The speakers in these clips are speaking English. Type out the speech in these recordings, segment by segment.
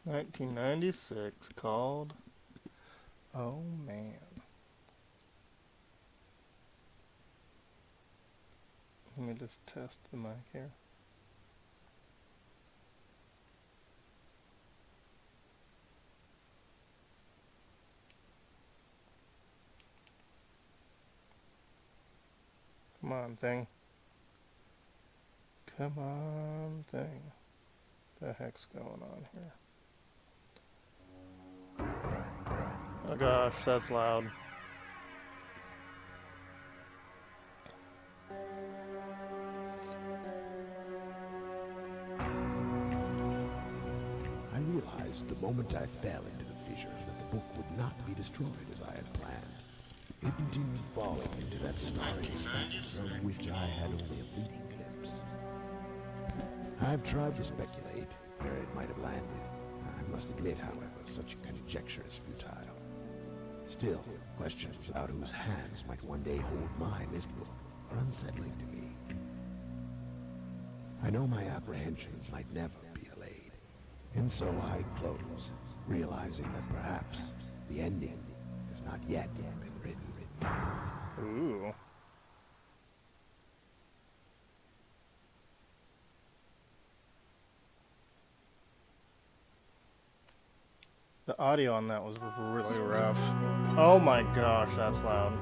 1996, called Oh Man. Let me just test the mic here. Come on, thing. Come on, thing. The heck's going on here? Oh gosh, that's loud. I realized the moment I fell into the fissure that the book would not be destroyed as I had planned. It continued falling into that starry expanse of which I had only a fleeting glimpse. I've tried to speculate where it might have landed. I must admit, however, such conjecture is futile. Still, questions about whose hands might one day hold my Myst book are unsettling to me. I know my apprehensions might never be allayed, and so I close, realizing that perhaps the ending has not yet been written. Ooh. The audio on that was really rough. Oh my gosh, that's loud.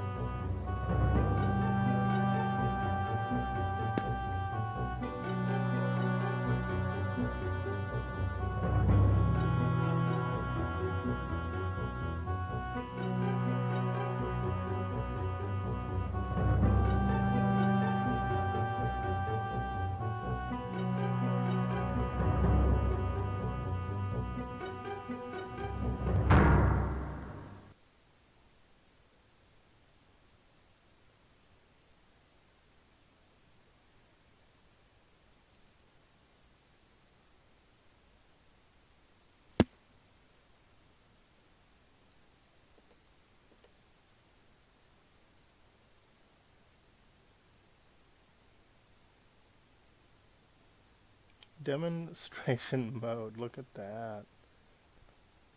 Demonstration mode, look at that.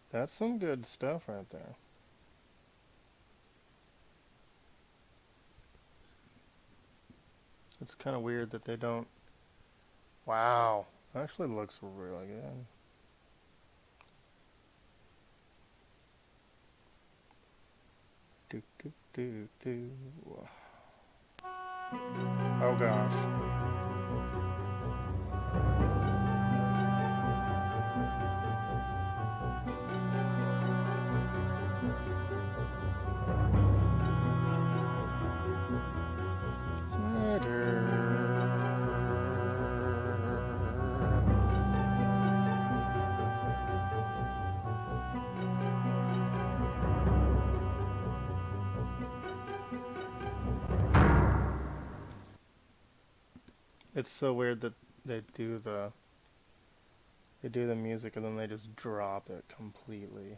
That's some good stuff right there. It's kind of weird that they don't... Wow, actually looks really good. Do, do, do, do. Oh gosh. It's so weird that they do the music and then they just drop it completely.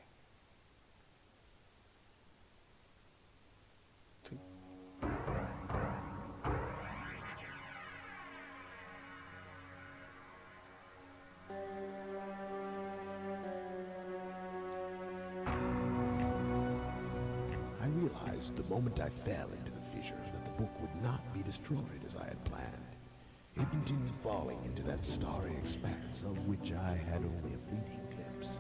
I realized the moment I fell into the fissure that the book would not be destroyed as I had planned. It continued falling into that starry expanse of which I had only a fleeting glimpse.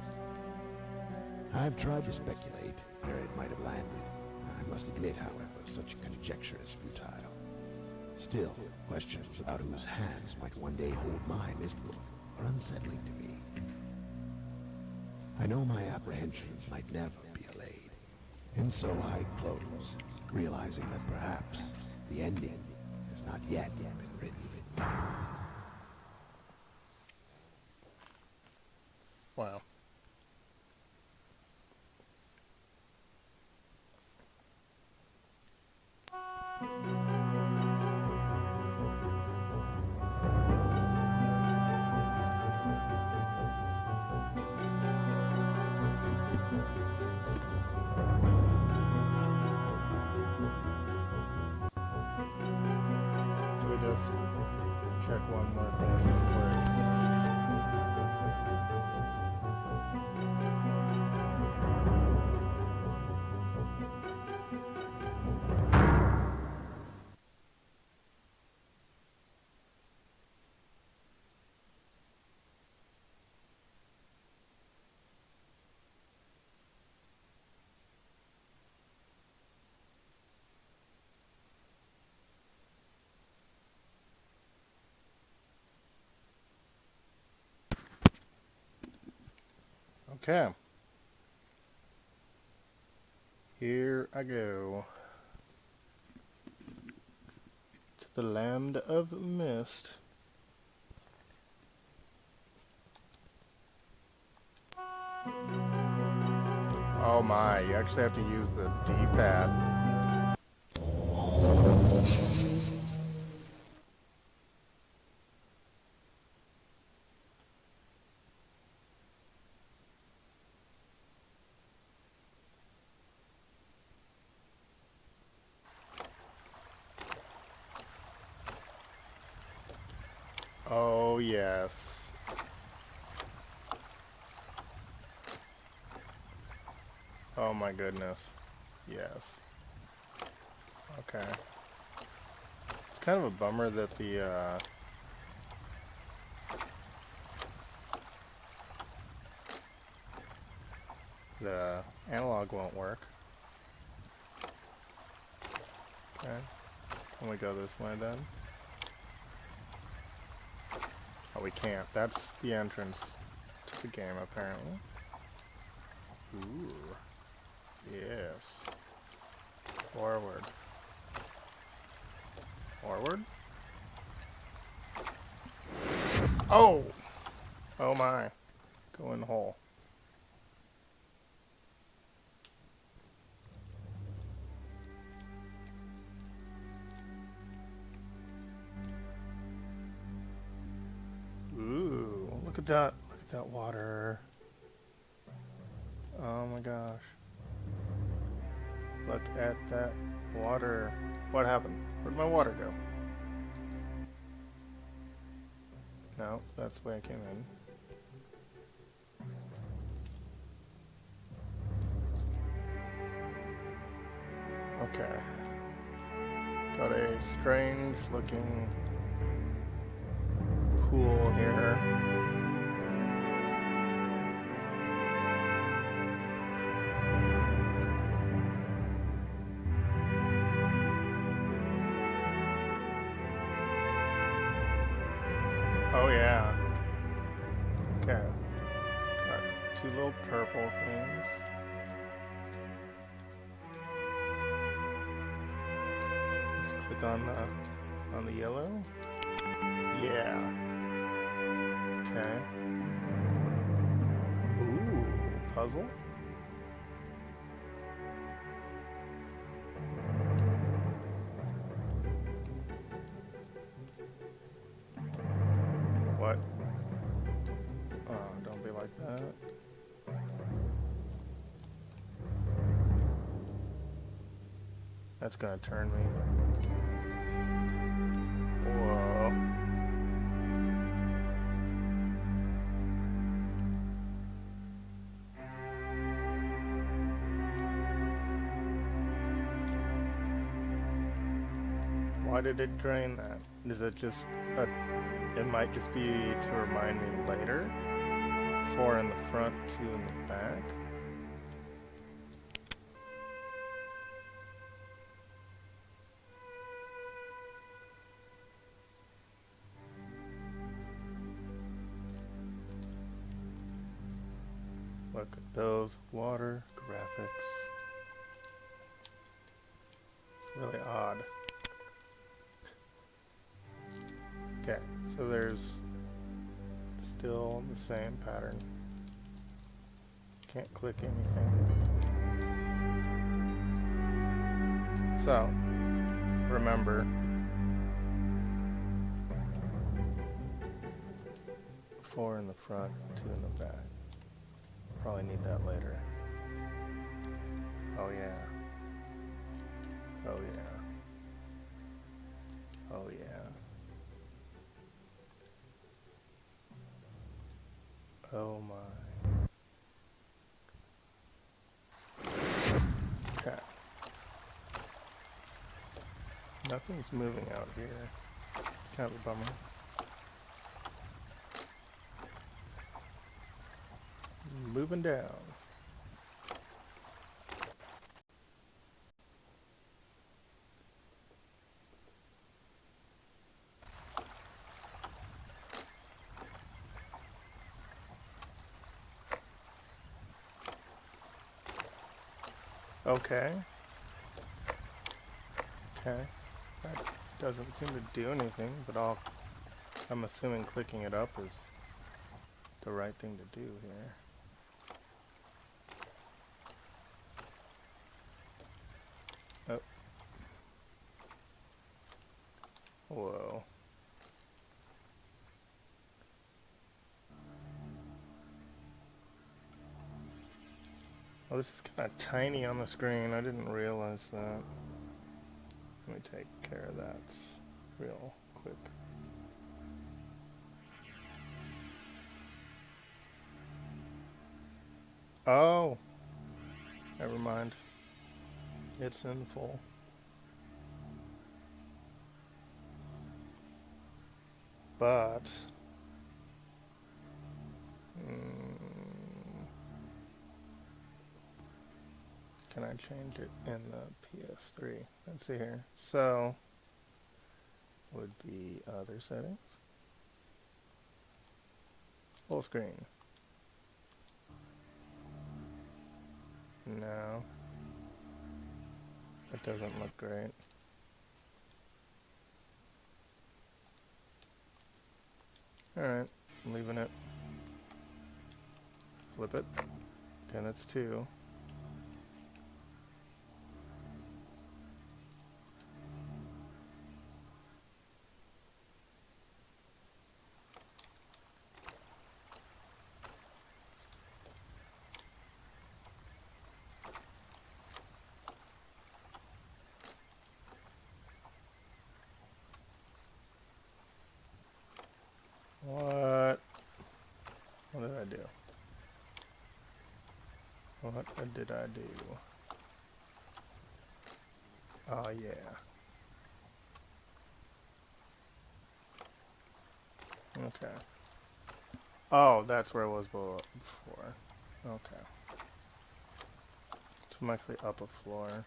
I've tried to speculate where it might have landed. I must admit, however, such conjecture is futile. Still, questions about whose hands might one day hold my Myst book are unsettling to me. I know my apprehensions might never be allayed, and so I close, realizing that perhaps the ending has not yet been written. Wow. So we just check one more thing real quick. Okay. Here I go. To the land of Myst. Oh my, you actually have to use the D-pad. Oh yes. Oh my goodness. Yes. Okay. It's kind of a bummer that the analog won't work. Okay. Can we go this way then? Oh, we can't. That's the entrance to the game, apparently. Ooh. Yes. Forward. Forward? Oh! Oh my. Go in the hole. Ooh. Look at that. Look at that water. Oh my gosh. Look at that water. What happened? Where'd my water go? No, that's the way I came in. Okay. Got a strange looking pool here. Oh yeah. Okay. Got two little purple things. Just click on the yellow. Yeah. Okay. Ooh, puzzle. What? Oh, don't be like that. That's gonna turn me. Whoa. Why did it drain that? Is it just a... It might just be to remind me later. 4 in the front, 2 in the back. Look at those water graphics. It's really odd. Okay, so there's still the same pattern. Can't click anything. So, remember, 4 in the front, 2 in the back. Probably need that later. Oh yeah. Oh yeah. Oh yeah. Oh my. Okay. Nothing's moving out here. It's kind of a bummer. Moving down. Okay. Okay. That doesn't seem to do anything, but I'm assuming clicking it up is the right thing to do here. Oh. Whoa. Oh, this is kind of tiny on the screen. I didn't realize that. Let me take care of that real quick. Oh, never mind. It's in full. But mm, can I change it in the PS3? Let's see here. So would be other settings. Full screen. No, it doesn't look great. Alright, leaving it. Flip it. Okay, that's 2. What? What did I do? What did I do? Oh, yeah. Okay. Oh, that's where it was before. Okay. So I'm actually up a floor.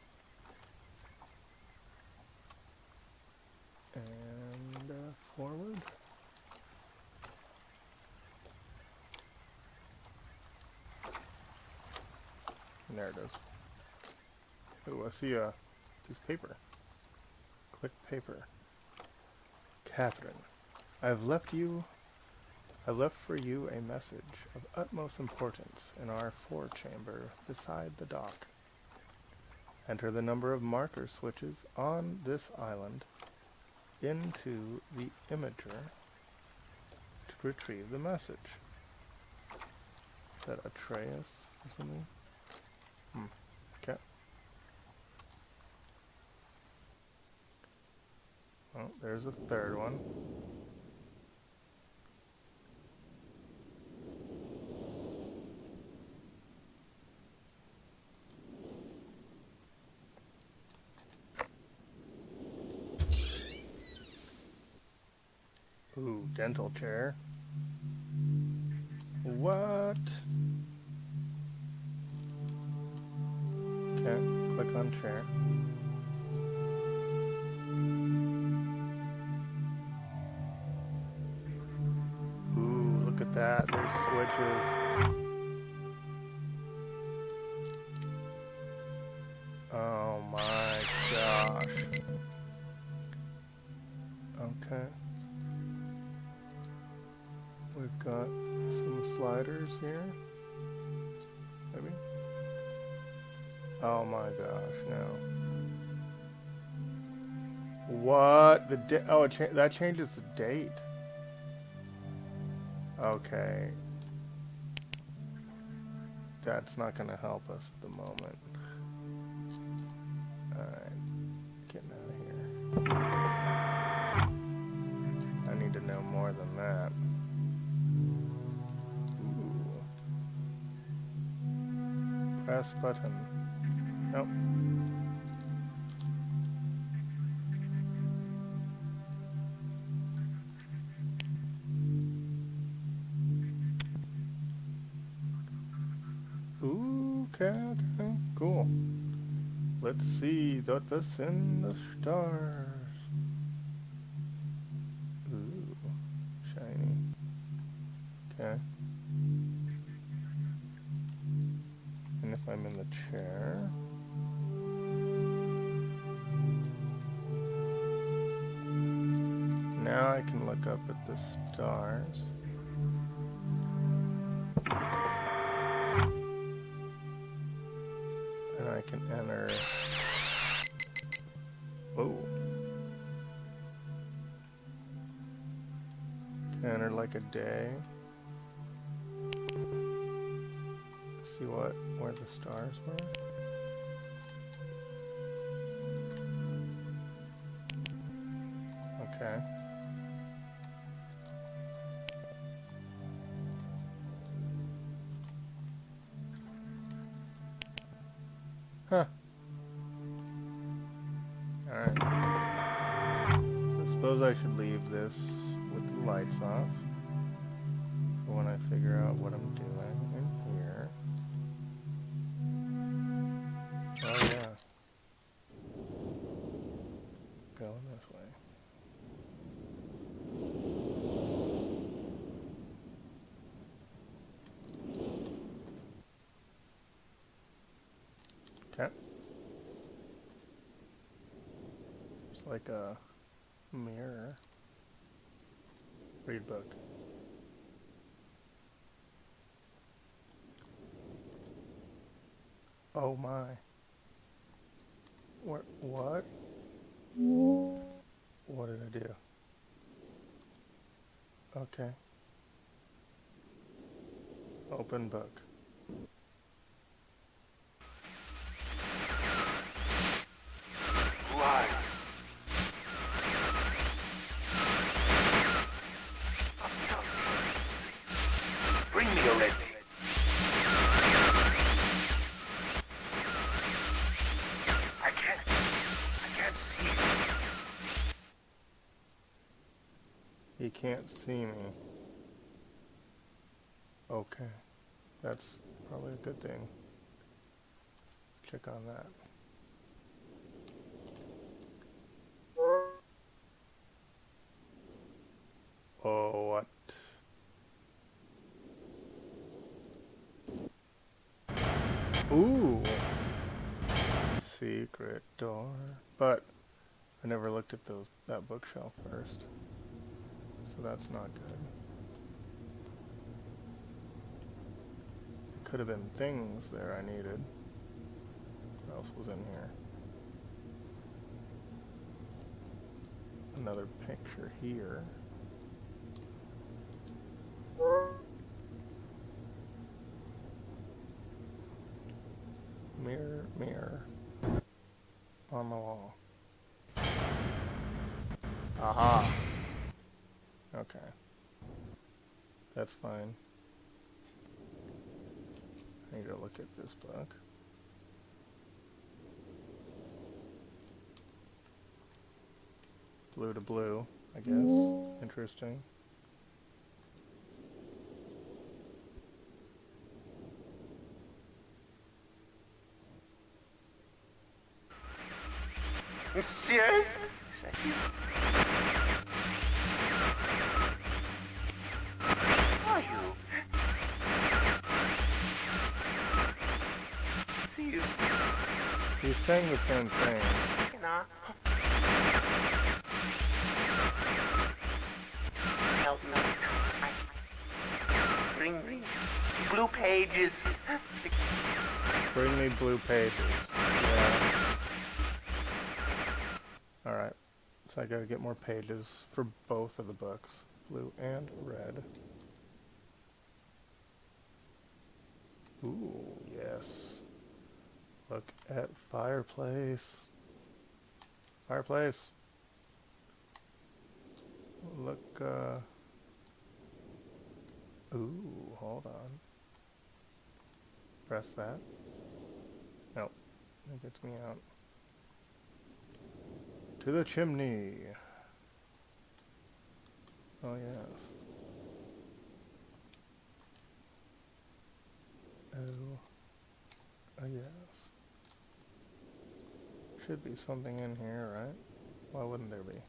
And forward. And there it is. Ooh, I see a piece of paper. Click paper. Catherine, I've left for you a message of utmost importance in our forechamber beside the dock. Enter the number of marker switches on this island into the imager to retrieve the message. Is that Atreus or something? Okay. Oh, there's a third one. Ooh, dental chair. What? Okay, click on chair. Ooh, look at that. There's switches. Oh my gosh. Okay. We've got some sliders here. Maybe? Oh my gosh, no. What? Oh, that changes the date. Okay. That's not going to help us at the moment. Alright. Getting out of here. I need to know more than that. Ooh. Press button. Nope. Ooh, okay, cool. Let's see what's in the stars. Ooh, shiny. Okay. And if I'm in the chair... now I can look up at the stars. And I can enter... Oh. Can enter like a day. See where the stars were. Okay. Huh. Alright. So I suppose I should leave this with the lights off for when I figure out what I'm doing in here. Oh yeah. Going this way. Okay. It's like a mirror. Read book. Oh my. What? What did I do? Okay. Open book. Lies. Bring me a red. I can't see. He can't see me. Okay. That's probably a good thing. Check on that. Oh, what? Ooh! Secret door. But I never looked at that bookshelf first. So that's not good. Could have been things there I needed. What else was in here? Another picture here. Mirror, mirror on the wall. Aha! Okay. That's fine. I need to look at this book. Blue to blue, I guess. Interesting. You serious? Are you? See you. He's saying the same things. Help me. Bring blue pages. Bring me blue pages. Yeah. Alright. So I gotta get more pages for both of the books. Blue and red. Ooh, yes. Look at fireplace. Fireplace. Look, ooh, hold on. Press that. Nope. That gets me out. To the chimney. Oh, yes. Oh, yes. Should be something in here, right? Why wouldn't there be?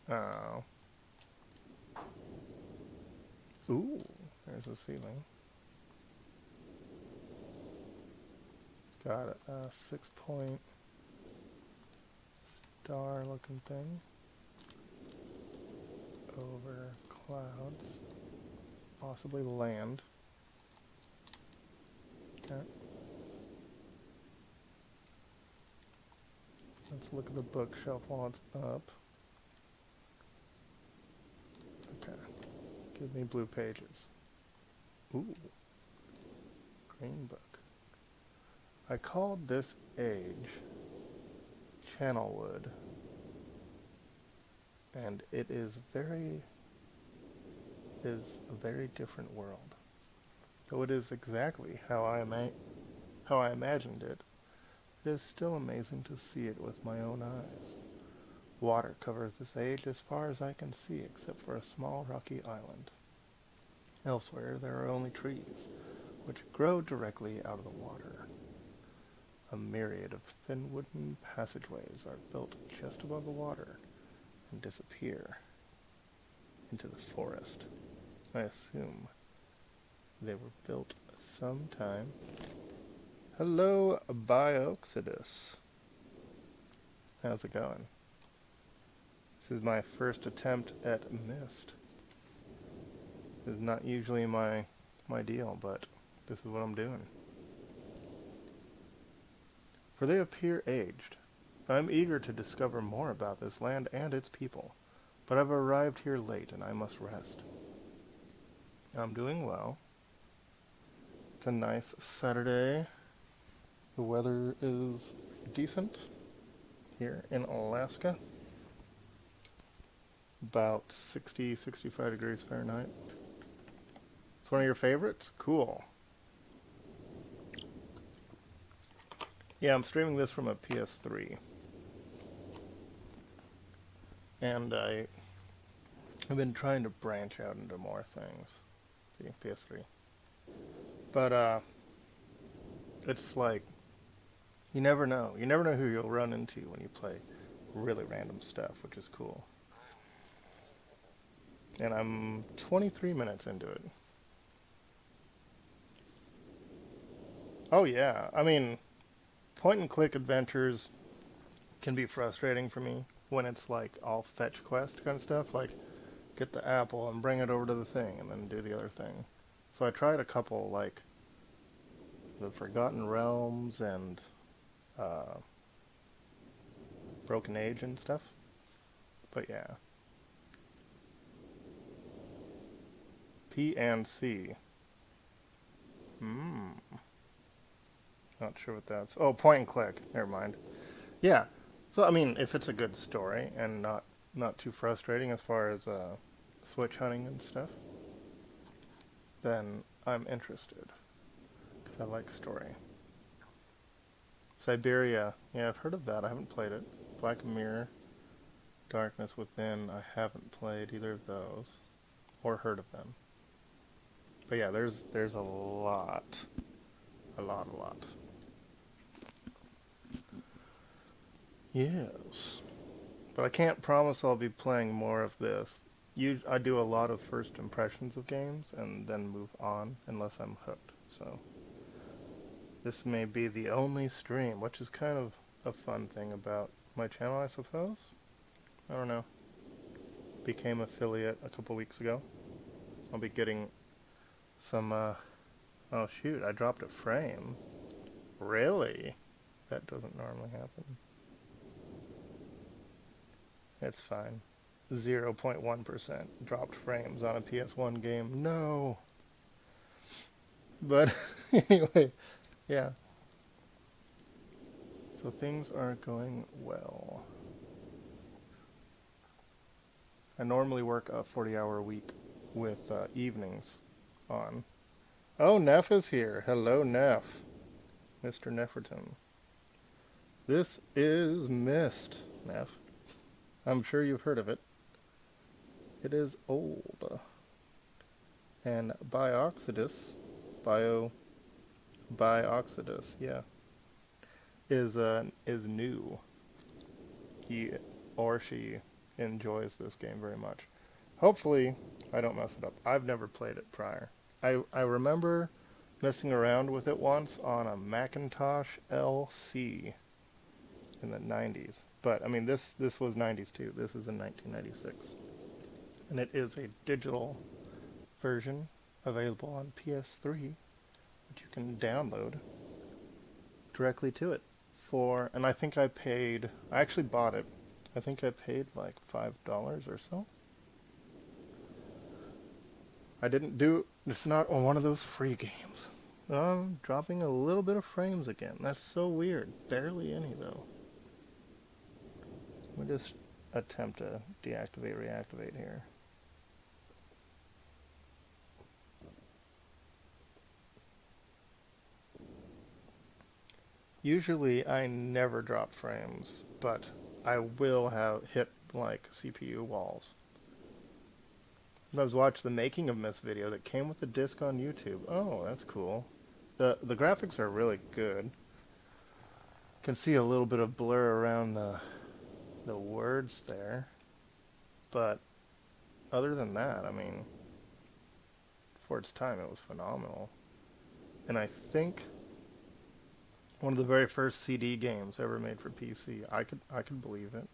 Oh. Ooh, there's a ceiling. It's got a 6-point star looking thing over clouds, possibly land. Okay. Let's look at the bookshelf while it's up. Okay. Give me blue pages. Ooh. Green book. I called this age Channelwood. And it is a very different world. Though it is exactly how I imagined it, it is still amazing to see it with my own eyes. Water covers this age as far as I can see, except for a small rocky island. Elsewhere, there are only trees, which grow directly out of the water. A myriad of thin wooden passageways are built just above the water and disappear into the forest. I assume they were built sometime. Hello, Bioxidus. How's it going? This is my first attempt at Myst. This is not usually my deal, but this is what I'm doing. For they appear aged. I'm eager to discover more about this land and its people, but I've arrived here late and I must rest. I'm doing well. It's a nice Saturday. The weather is decent here in Alaska. About 60, 65 degrees Fahrenheit. It's one of your favorites? Cool. Yeah, I'm streaming this from a PS3. And I've been trying to branch out into more things. See, PS3. But, it's like, you never know. You never know who you'll run into when you play really random stuff, which is cool. And I'm 23 minutes into it. Oh yeah, I mean, point and click adventures can be frustrating for me when it's like all fetch quest kind of stuff, like get the apple and bring it over to the thing and then do the other thing. So I tried a couple, like the Forgotten Realms and Broken Age and stuff. But yeah. P and C. Not sure what that's. Oh, point and click. Never mind. Yeah. So I mean, if it's a good story and not too frustrating as far as switch hunting and stuff, then I'm interested because I like story. Siberia. Yeah, I've heard of that. I haven't played it. Black Mirror, Darkness Within. I haven't played either of those or heard of them. But yeah, there's a lot. A lot. Yes. But I can't promise I'll be playing more of this. I do a lot of first impressions of games and then move on unless I'm hooked. So this may be the only stream, which is kind of a fun thing about my channel, I suppose. I don't know. Became affiliate a couple weeks ago. I'll be getting some, oh shoot, I dropped a frame. Really? That doesn't normally happen. It's fine. 0.1% dropped frames on a PS1 game. No! But, anyway, yeah. So things are going well. I normally work a 40-hour week with evenings on. Oh, Neff is here. Hello, Neff. Mr. Neferton. This is Myst, Neff. I'm sure you've heard of it. It is old. And Bioxidus, Bioxidus, yeah, is new. He or she enjoys this game very much. Hopefully, I don't mess it up. I've never played it prior. I remember messing around with it once on a Macintosh LC in the 90s. But I mean, this was 90s too. This is in 1996, and it is a digital version available on PS3, which you can download directly to it for. And I think I actually bought it. I think I paid like $5 or so. I didn't do. It's not one of those free games. I'm dropping a little bit of frames again. That's so weird. Barely any though. Let me just attempt to deactivate, reactivate here. Usually I never drop frames, but I will have hit like CPU walls. I was watching the making of Myst video that came with the disc on YouTube. Oh, that's cool. The graphics are really good. Can see a little bit of blur around the words there, but other than that, I mean, for its time, it was phenomenal. And I think one of the very first CD games ever made for PC. I could believe it.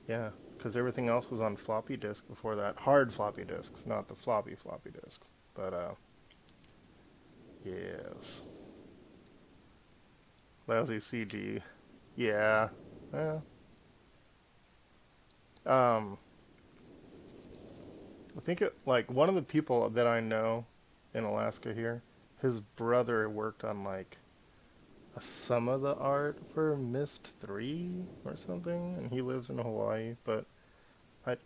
Yeah, because everything else was on floppy disk before that. Hard floppy disks, not the floppy disks. But yes, lousy CG. Yeah, yeah. I think like one of the people that I know in Alaska here, his brother worked on like some of the art for Myst 3 or something, and he lives in Hawaii, but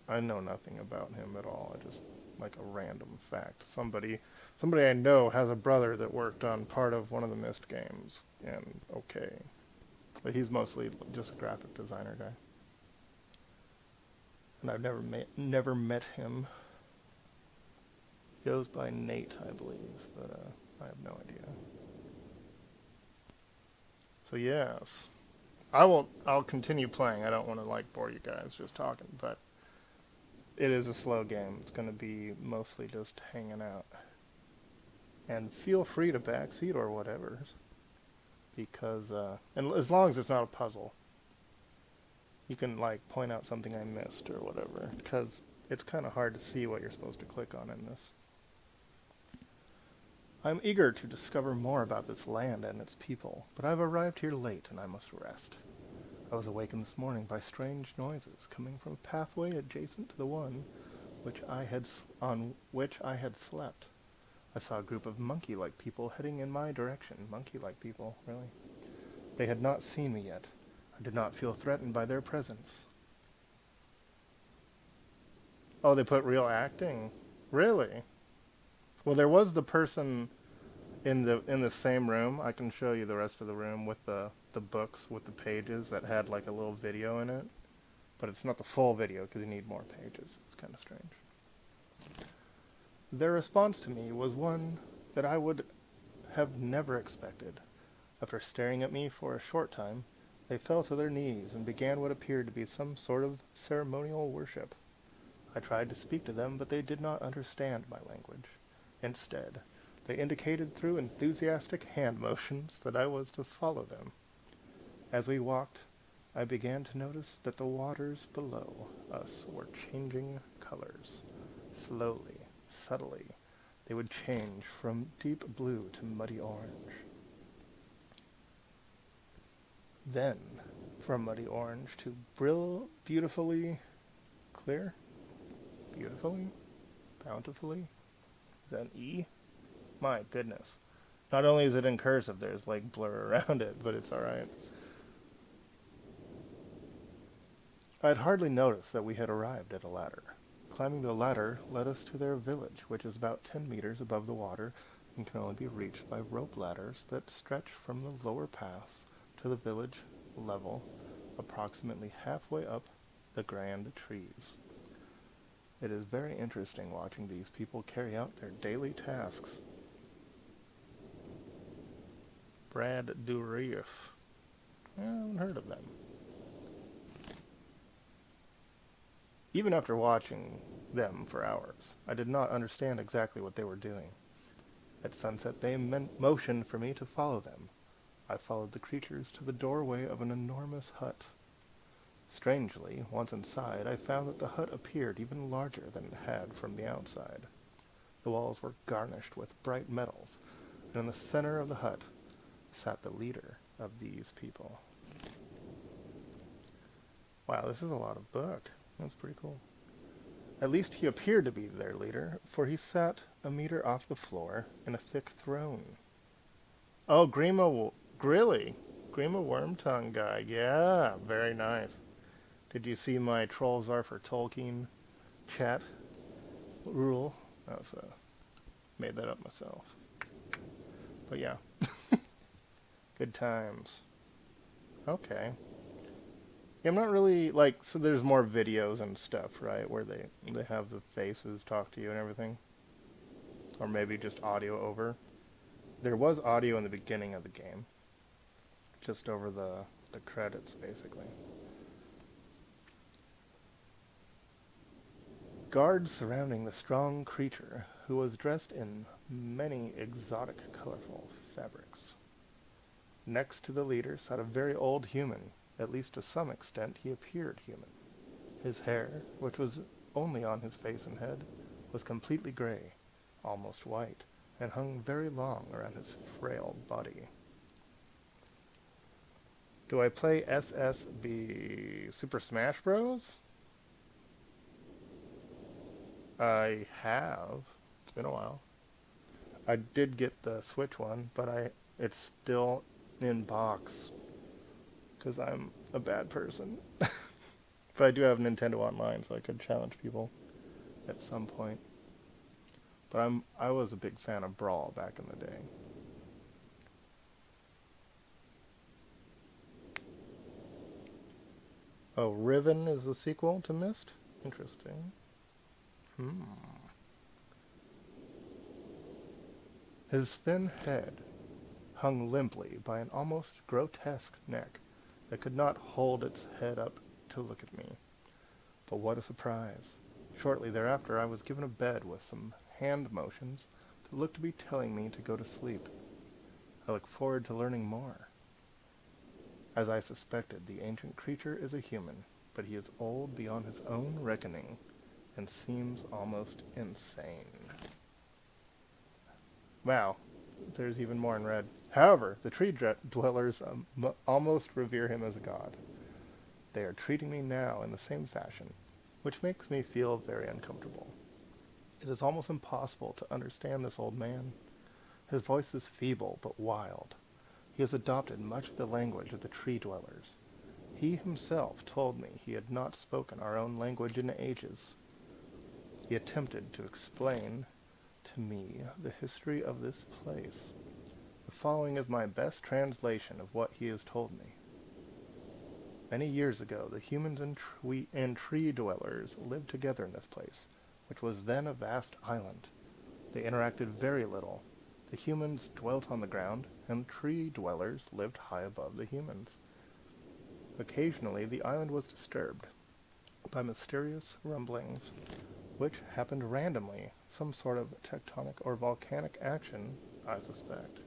I know nothing about him at all. I just like a random fact. Somebody I know has a brother that worked on part of one of the Myst games, and okay. But he's mostly just a graphic designer guy. And I've never met him. He goes by Nate, I believe, but I have no idea. So yes, I'll continue playing. I don't want to like bore you guys just talking, but it is a slow game. It's going to be mostly just hanging out. And feel free to backseat or whatever, because and as long as it's not a puzzle, you can like point out something I missed or whatever, because it's kind of hard to see what you're supposed to click on in this. I'm eager to discover more about this land and its people, but I've arrived here late and I must rest. I was awakened this morning by strange noises coming from a pathway adjacent to the one on which I had slept. I saw a group of monkey-like people heading in my direction. Monkey-like people, really? They had not seen me yet. I did not feel threatened by their presence. Oh, they put real acting? Really? Well, there was the person in the same room. I can show you the rest of the room with the books with the pages that had like a little video in it, but it's not the full video because you need more pages. It's kind of strange. Their response to me was one that I would have never expected. After staring at me for a short time, they fell to their knees and began what appeared to be some sort of ceremonial worship. I tried to speak to them, but they did not understand my language. Instead, they indicated through enthusiastic hand motions that I was to follow them. As we walked, I began to notice that the waters below us were changing colors. Slowly, subtly, they would change from deep blue to muddy orange. Then, from muddy orange to beautifully clear? Beautifully? Bountifully? Is that an E? My goodness. Not only is it in cursive, there's like blur around it, but it's alright. I had hardly noticed that we had arrived at a ladder. Climbing the ladder led us to their village, which is about 10 meters above the water and can only be reached by rope ladders that stretch from the lower pass to the village level, approximately halfway up the grand trees. It is very interesting watching these people carry out their daily tasks. Brad Dourif. I haven't heard of them. Even after watching them for hours, I did not understand exactly what they were doing. At sunset they motioned for me to follow them. I followed the creatures to the doorway of an enormous hut. Strangely, once inside, I found that the hut appeared even larger than it had from the outside. The walls were garnished with bright metals, and in the center of the hut sat the leader of these people. Wow, this is a lot of book. That's pretty cool. At least he appeared to be their leader, for he sat a meter off the floor in a thick throne. Oh, Grilly. Grima Wormtongue guy. Yeah, very nice. Did you see my Trolls Are for Tolkien chat rule? That was, made that up myself. But yeah. Good times. Okay. Yeah, I'm not really, like, so there's more videos and stuff, right, where they have the faces talk to you and everything? Or maybe just audio over. There was audio in the beginning of the game. Just over the credits, basically. Guards surrounding the strong creature, who was dressed in many exotic, colorful fabrics. Next to the leader sat a very old human. At least to some extent he appeared human. His hair, which was only on his face and head, was completely gray, almost white, and hung very long around his frail body. Do I play SSB Super Smash Bros? I have. It's been a while. I did get the Switch one, but it's still in box because I'm a bad person. But I do have Nintendo Online, so I could challenge people at some point. But I was a big fan of Brawl back in the day. Oh, Riven is the sequel to Myst? Interesting. His thin head hung limply by an almost grotesque neck that could not hold its head up to look at me. But what a surprise! Shortly thereafter I was given a bed with some hand motions that looked to be telling me to go to sleep. I look forward to learning more. As I suspected, the ancient creature is a human, but he is old beyond his own reckoning and seems almost insane. Wow, there's even more in red. However, the tree dwellers almost revere him as a god. They are treating me now in the same fashion, which makes me feel very uncomfortable. It is almost impossible to understand this old man. His voice is feeble but wild. He has adopted much of the language of the tree dwellers. He himself told me he had not spoken our own language in ages. He attempted to explain to me the history of this place. The following is my best translation of what he has told me. Many years ago, the humans and tree dwellers lived together in this place, which was then a vast island. They interacted very little. The humans dwelt on the ground, and the tree dwellers lived high above the humans. Occasionally, the island was disturbed by mysterious rumblings, which happened randomly, some sort of tectonic or volcanic action, I suspect.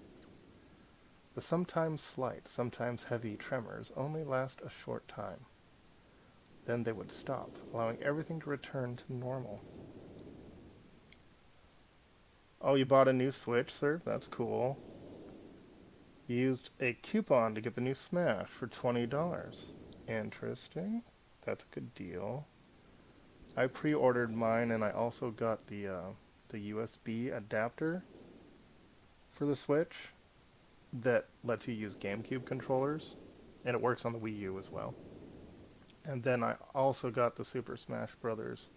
The sometimes slight, sometimes heavy tremors only last a short time. Then they would stop, allowing everything to return to normal. Oh, you bought a new Switch, sir? That's cool. You used a coupon to get the new Smash for $20. Interesting. That's a good deal. I pre-ordered mine, and I also got the USB adapter for the Switch that lets you use GameCube controllers, and it works on the Wii U as well. And then I also got the Super Smash Bros.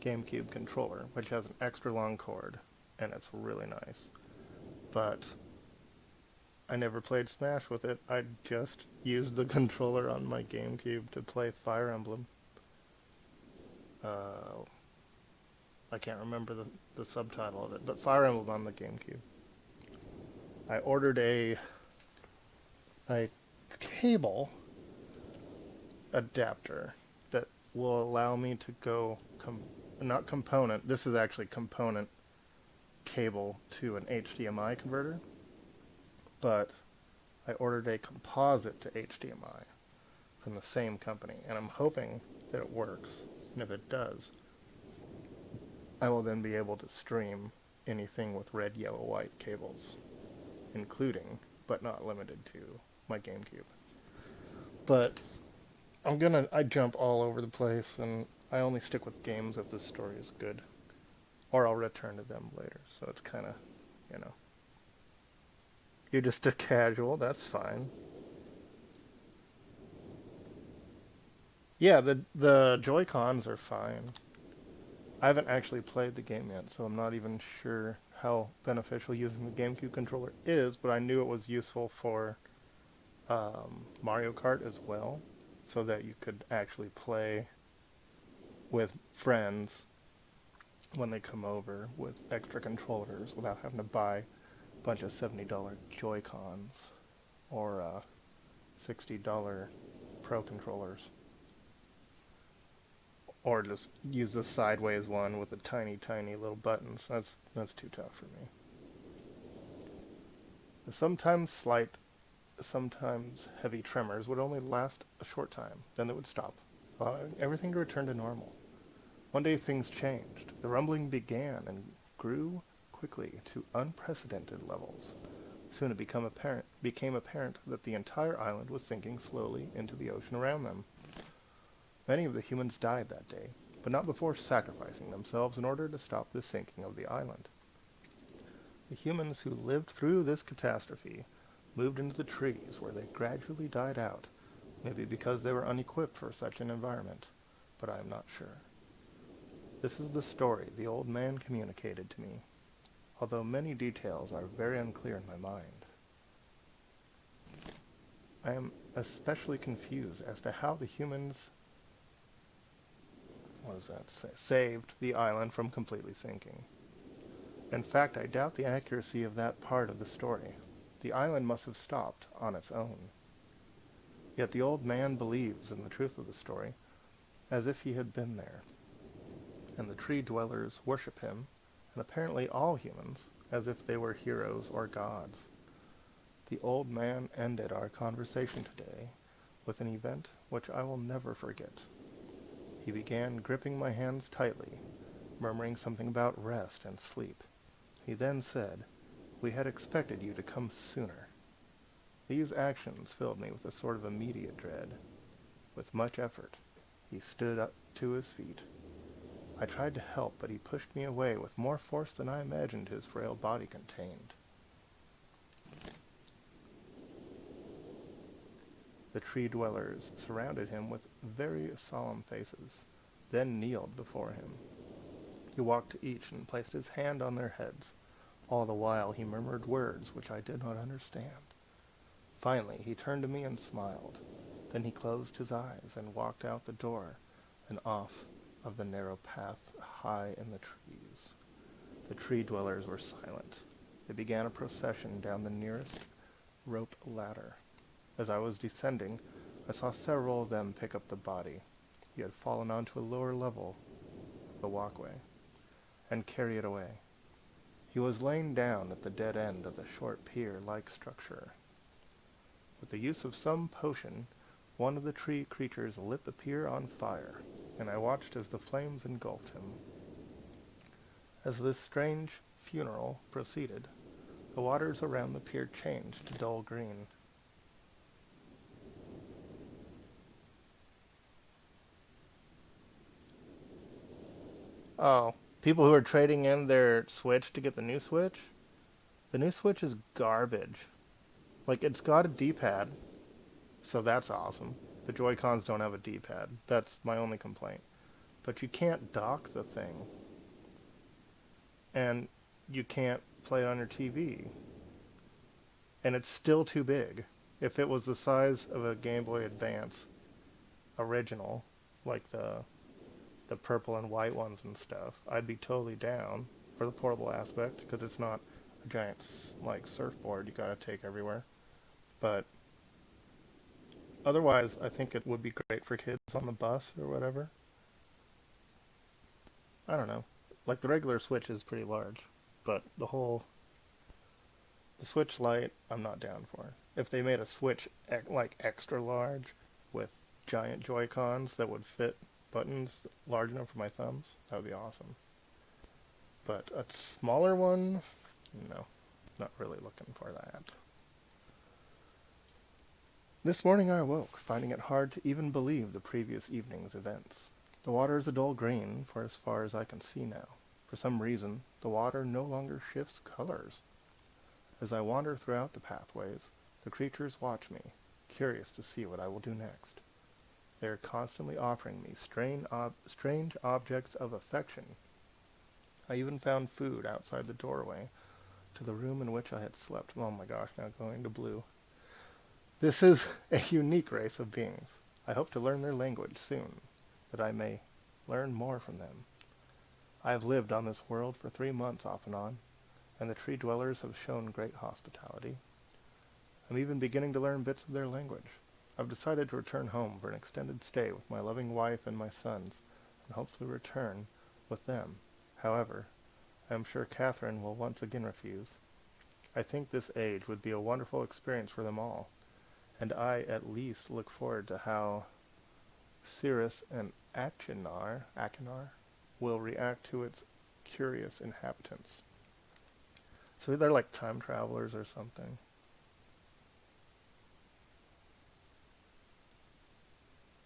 GameCube controller, which has an extra long cord, and it's really nice. But I never played Smash with it. I just used the controller on my GameCube to play Fire Emblem. I can't remember the subtitle of it, but Fire Emblem on the GameCube. I ordered a cable adapter that will allow me to go, not component, this is actually component cable to an HDMI converter, but I ordered a composite to HDMI from the same company, and I'm hoping that it works. And if it does, I will then be able to stream anything with red, yellow, white cables, including, but not limited to, my GameCube. But I jump all over the place, and I only stick with games if the story is good, or I'll return to them later. So it's kind of, you know, you're just a casual, that's fine. Yeah, the Joy-Cons are fine. I haven't actually played the game yet, so I'm not even sure how beneficial using the GameCube controller is, but I knew it was useful for Mario Kart as well, so that you could actually play with friends when they come over with extra controllers without having to buy a bunch of $70 Joy-Cons or $60 Pro controllers. Or just use the sideways one with the tiny, tiny little buttons. That's too tough for me. The sometimes slight, sometimes heavy tremors would only last a short time. Then they would stop, allowing everything to return to normal. One day things changed. The rumbling began and grew quickly to unprecedented levels. Soon it became apparent that the entire island was sinking slowly into the ocean around them. Many of the humans died that day, but not before sacrificing themselves in order to stop the sinking of the island. The humans who lived through this catastrophe moved into the trees, where they gradually died out, maybe because they were unequipped for such an environment, but I am not sure. This is the story the old man communicated to me, although many details are very unclear in my mind. I am especially confused as to how the humans saved the island from completely sinking. In fact, I doubt the accuracy of that part of the story. The island must have stopped on its own. Yet the old man believes in the truth of the story, as if he had been there. And the tree dwellers worship him, and apparently all humans, as if they were heroes or gods. The old man ended our conversation today with an event which I will never forget. He began gripping my hands tightly, murmuring something about rest and sleep. He then said, "We had expected you to come sooner." These actions filled me with a sort of immediate dread. With much effort, he stood up to his feet. I tried to help, but he pushed me away with more force than I imagined his frail body contained. The tree dwellers surrounded him with very solemn faces, then kneeled before him. He walked to each and placed his hand on their heads. All the while he murmured words which I did not understand. Finally he turned to me and smiled. Then he closed his eyes and walked out the door and off of the narrow path high in the trees. The tree dwellers were silent. They began a procession down the nearest rope ladder. As I was descending, I saw several of them pick up the body. He had fallen onto a lower level of the walkway, and carry it away. He was laying down at the dead end of the short pier-like structure. With the use of some potion, one of the tree creatures lit the pier on fire, and I watched as the flames engulfed him. As this strange funeral proceeded, the waters around the pier changed to dull green. Oh, people who are trading in their Switch to get the new Switch? The new Switch is garbage. Like, it's got a D-pad, so that's awesome. The Joy-Cons don't have a D-pad. That's my only complaint. But you can't dock the thing. And you can't play it on your TV. And it's still too big. If it was the size of a Game Boy Advance original, like the purple and white ones and stuff, I'd be totally down for the portable aspect, because it's not a giant like surfboard you gotta take everywhere. But otherwise, I think it would be great for kids on the bus or whatever. I don't know. Like, the regular Switch is pretty large. but the Switch Lite, I'm not down for. If they made a Switch like extra large with giant Joy-Cons that would fit buttons large enough for my thumbs, that would be awesome. But a smaller one, no, not really looking for that. This morning I awoke, finding it hard to even believe the previous evening's events. The water is a dull green for as far as I can see now. For some reason, the water no longer shifts colors. As I wander throughout the pathways, the creatures watch me, curious to see what I will do next. They are constantly offering me strange objects of affection. I even found food outside the doorway to the room in which I had slept. Oh my gosh, now going to blue. This is a unique race of beings. I hope to learn their language soon, that I may learn more from them. I have lived on this world for 3 months off and on, and the tree dwellers have shown great hospitality. I'm even beginning to learn bits of their language. I've decided to return home for an extended stay with my loving wife and my sons, and hopefully return with them. However, I am sure Catherine will once again refuse. I think this age would be a wonderful experience for them all, and I at least look forward to how Cirrus and Achenar will react to its curious inhabitants. So they're like time travelers or something.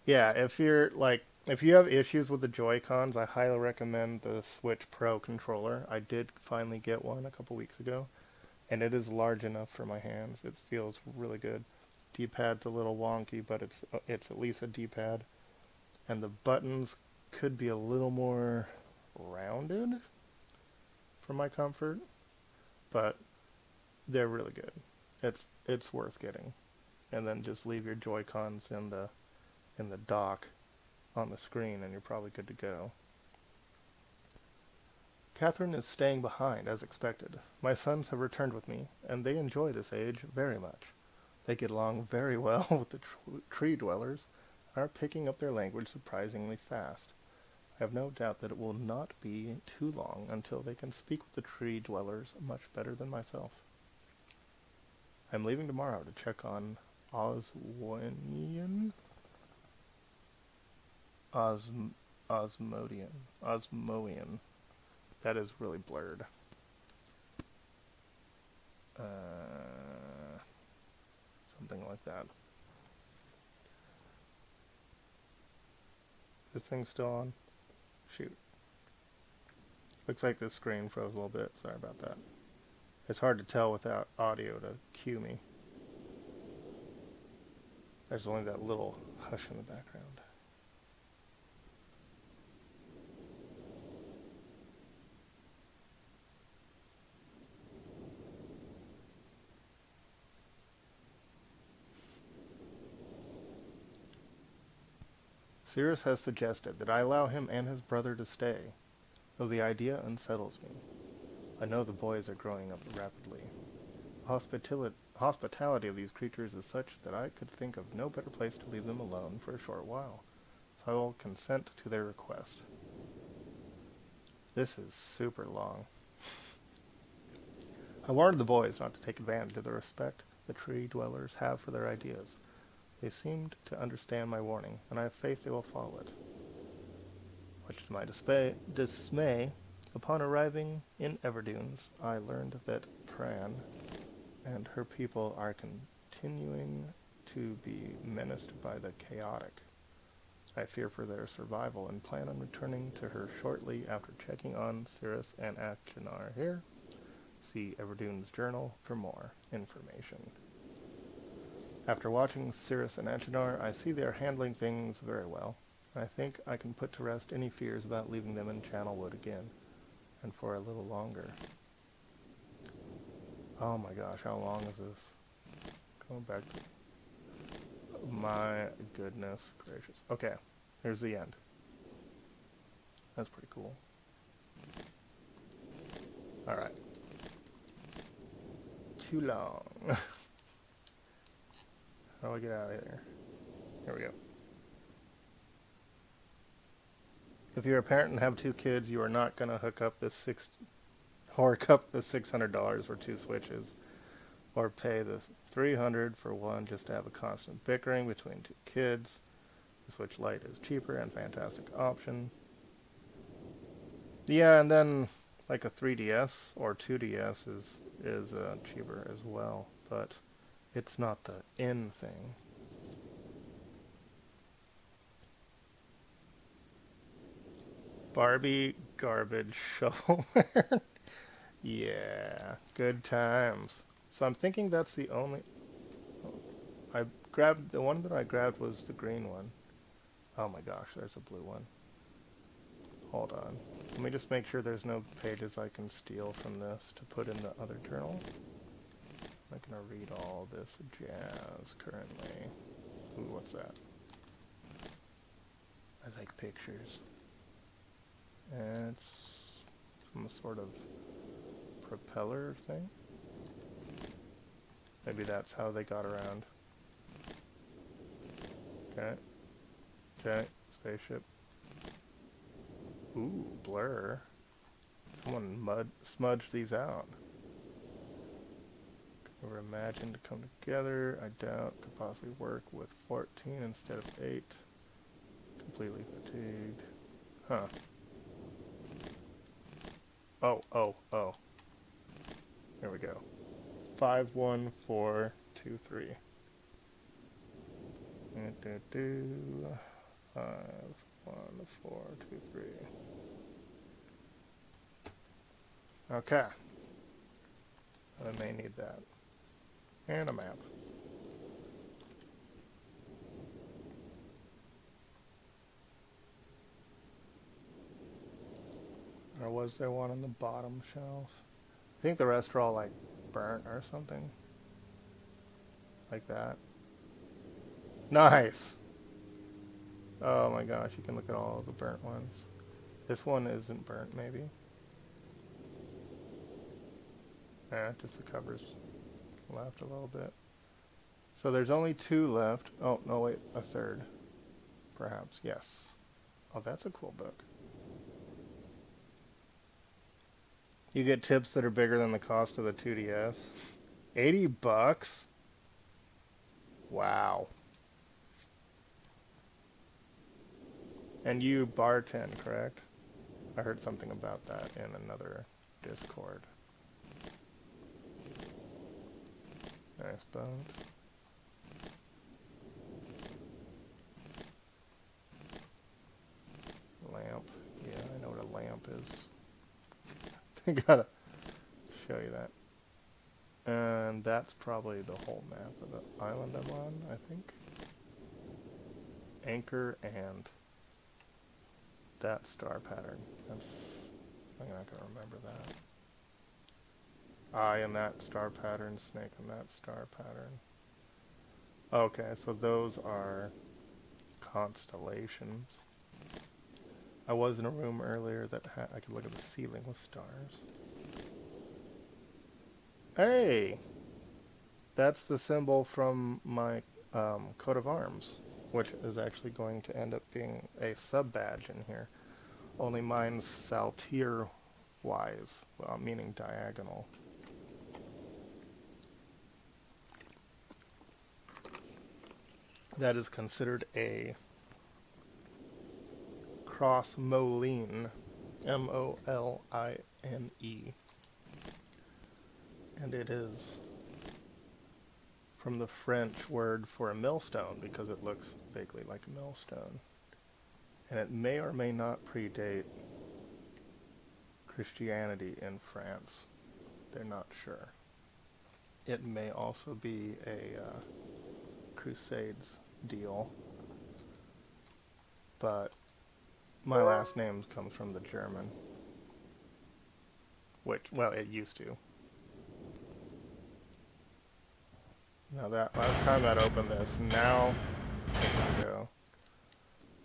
Yeah, if you have issues with the Joy-Cons, I highly recommend the Switch Pro controller. I did finally get one a couple weeks ago, and it is large enough for my hands. It feels really good. D-pad's a little wonky, but it's at least a D-pad. And the buttons could be a little more rounded for my comfort, but they're really good. It's worth getting. And then just leave your Joy-Cons in the dock on the screen and you're probably good to go. Catherine is staying behind as expected. My sons have returned with me, and they enjoy this age very much. They get along very well with the tree dwellers and are picking up their language surprisingly fast. I have no doubt that it will not be too long until they can speak with the tree dwellers much better than myself. I'm leaving tomorrow to check on Osmodian. That is really blurred. Something like that. This thing's still on? Shoot. Looks like this screen froze a little bit. Sorry about that. It's hard to tell without audio to cue me. There's only that little hush in the background. Cirrus has suggested that I allow him and his brother to stay, though the idea unsettles me. I know the boys are growing up rapidly. The hospitality of these creatures is such that I could think of no better place to leave them alone for a short while, so I will consent to their request. This is super long. I warned the boys not to take advantage of the respect the tree dwellers have for their ideas. They seemed to understand my warning, and I have faith they will follow it. Much to my dismay, upon arriving in Everdunes, I learned that Pran and her people are continuing to be menaced by the chaotic. I fear for their survival and plan on returning to her shortly after checking on Cirrus and Achenar here. See Everdune's journal for more information. After watching Cirrus and Achenar, I see they are handling things very well. I think I can put to rest any fears about leaving them in Channelwood again, and for a little longer. Oh my gosh, how long is this? Going back to... My goodness gracious. Okay, here's the end. That's pretty cool. Alright. Too long. How do I get out of here? Here we go. If you're a parent and have 2 kids, you are not going to hook up this Or cup the $600 for 2 Switches. Or pay the $300 for one just to have a constant bickering between 2 kids. The Switch Lite is cheaper and fantastic option. Yeah, and then like a 3DS or 2DS is cheaper as well, but it's not the in thing. Barbie garbage shovelware. Yeah, good times. So I'm thinking that's the only. Oh, I grabbed the one that I grabbed was the green one. Oh my gosh, there's a blue one. Hold on. Let me just make sure there's no pages I can steal from this to put in the other journal. I'm not gonna read all this jazz currently. Ooh, what's that? I like pictures. And it's some sort of propeller thing. Maybe that's how they got around. Okay. Okay. Spaceship. Ooh, blur. Someone smudged these out. Never imagined to come together. I doubt could possibly work with 14 instead of 8. Completely fatigued. Huh. Oh, oh, oh. Here we go. 51423. 51423. Okay. I may need that. And a map. Or was there one on the bottom shelf? I think the rest are all like burnt or something. Like that. Nice! Oh my gosh, you can look at all the burnt ones. This one isn't burnt, maybe. Just the covers left a little bit. So there's only 2 left. Oh, no, wait, a third. Perhaps, yes. Oh, that's a cool book. You get tips that are bigger than the cost of the 2DS. 80 bucks? Wow. And you bartend, correct? I heard something about that in another Discord. Nice boat. Lamp. Yeah, I know what a lamp is. I gotta show you that. And that's probably the whole map of the island I'm on, I think. Anchor and that star pattern. I'm not gonna remember that. Eye and that star pattern, snake and that star pattern. Okay, so those are constellations. I was in a room earlier that I could look at the ceiling with stars. Hey! That's the symbol from my coat of arms, which is actually going to end up being a sub-badge in here. Only mine's saltier-wise, well, meaning diagonal. That is considered a cross moline, M-O-L-I-N-E. And it is from the French word for a millstone because it looks vaguely like a millstone. And it may or may not predate Christianity in France. They're not sure. It may also be a Crusades deal, but my last name comes from the German, which, well, it used to. Now that last time that opened this, now here we go.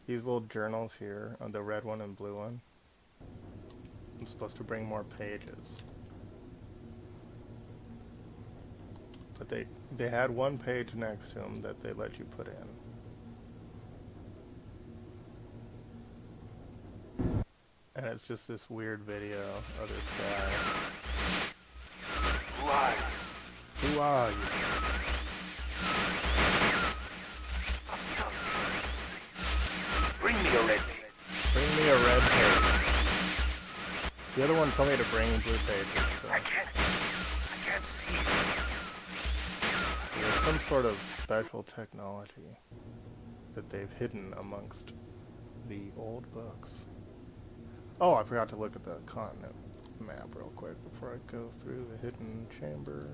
These little journals here, the red one and blue one. I'm supposed to bring more pages, but they had one page next to them that they let you put in. And it's just this weird video of this guy. Who are you? Who are you? Bring me a red. Bring me a red page. The other one told me to bring blue pages, so I can't see. there's some sort of special technology that they've hidden amongst the old books. Oh, I forgot to look at the continent map real quick before I go through the hidden chamber.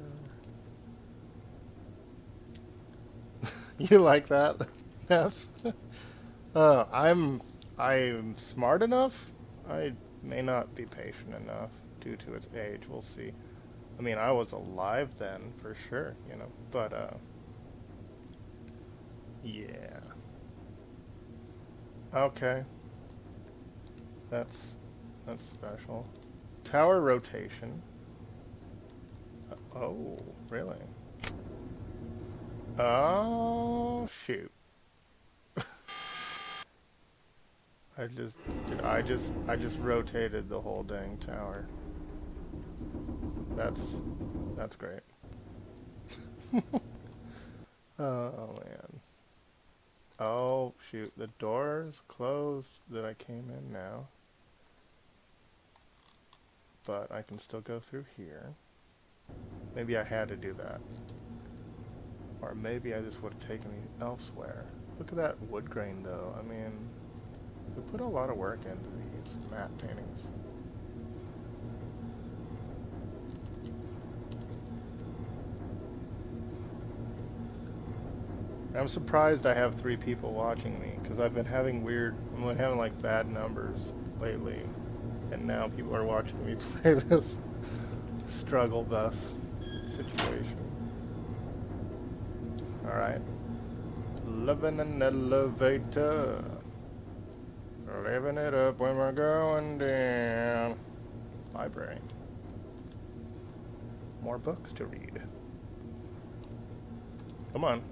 You like that, Neff? I'm smart enough. I may not be patient enough due to its age. We'll see. I mean, I was alive then for sure, you know. But yeah. Okay. That's special. Tower rotation. Oh, really? Oh, shoot. I just rotated the whole dang tower. That's great. Oh man. Oh shoot, the door's closed that I came in now. But I can still go through here. Maybe I had to do that. Or maybe I just would have taken me elsewhere. Look at that wood grain though. I mean, we put a lot of work into these matte paintings. I'm surprised I have 3 people watching me, because I've been having like bad numbers lately. And now people are watching me play this struggle bus situation. Alright. Living an elevator. Living it up when we're going down. Library. More books to read. Come on.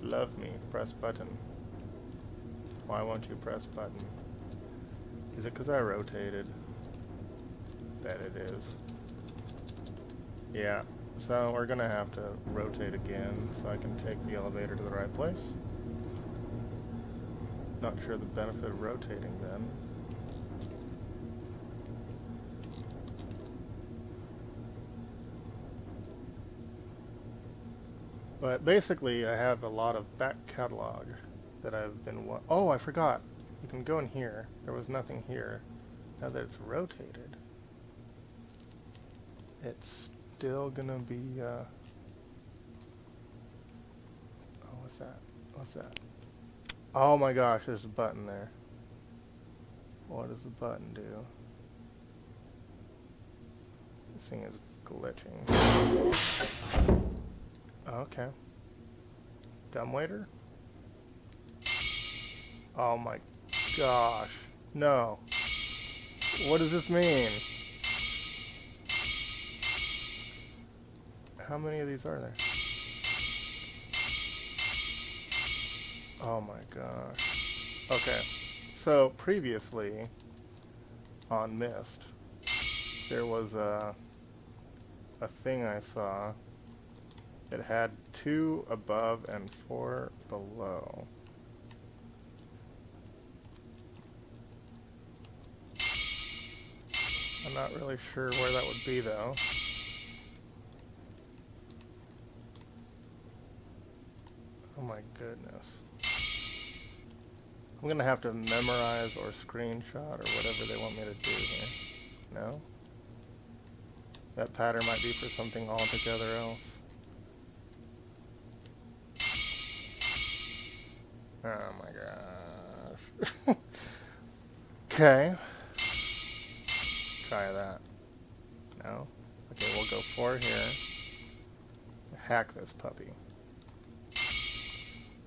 Love me. Press button. Why won't you press button? Is it because I rotated? Bet it is. Yeah. So we're gonna have to rotate again so I can take the elevator to the right place. Not sure the benefit of rotating then. But basically I have a lot of back catalog that I've been oh, I forgot. You can go in here. There was nothing here. Now that it's rotated, it's still gonna be oh, what's that? What's that? Oh my gosh, there's a button there. What does the button do? This thing is glitching. Okay. Dumbwaiter? Oh my gosh. No. What does this mean? How many of these are there? Oh my gosh. Okay. So previously on Myst, there was a thing I saw. It had 2 above and 4 below. I'm not really sure where that would be though. Oh my goodness. I'm gonna have to memorize or screenshot or whatever they want me to do here. No? That pattern might be for something altogether else. Oh my gosh. Okay. Try that. No? Okay, we'll go 4 here. Hack this puppy.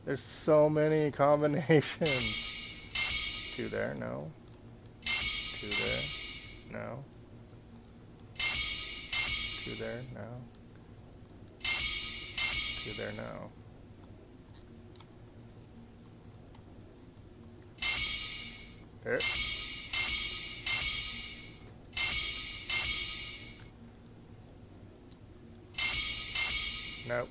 There's so many combinations. 2 there, no. 2 there, no. 2 there, no. 2 there, no. Nope.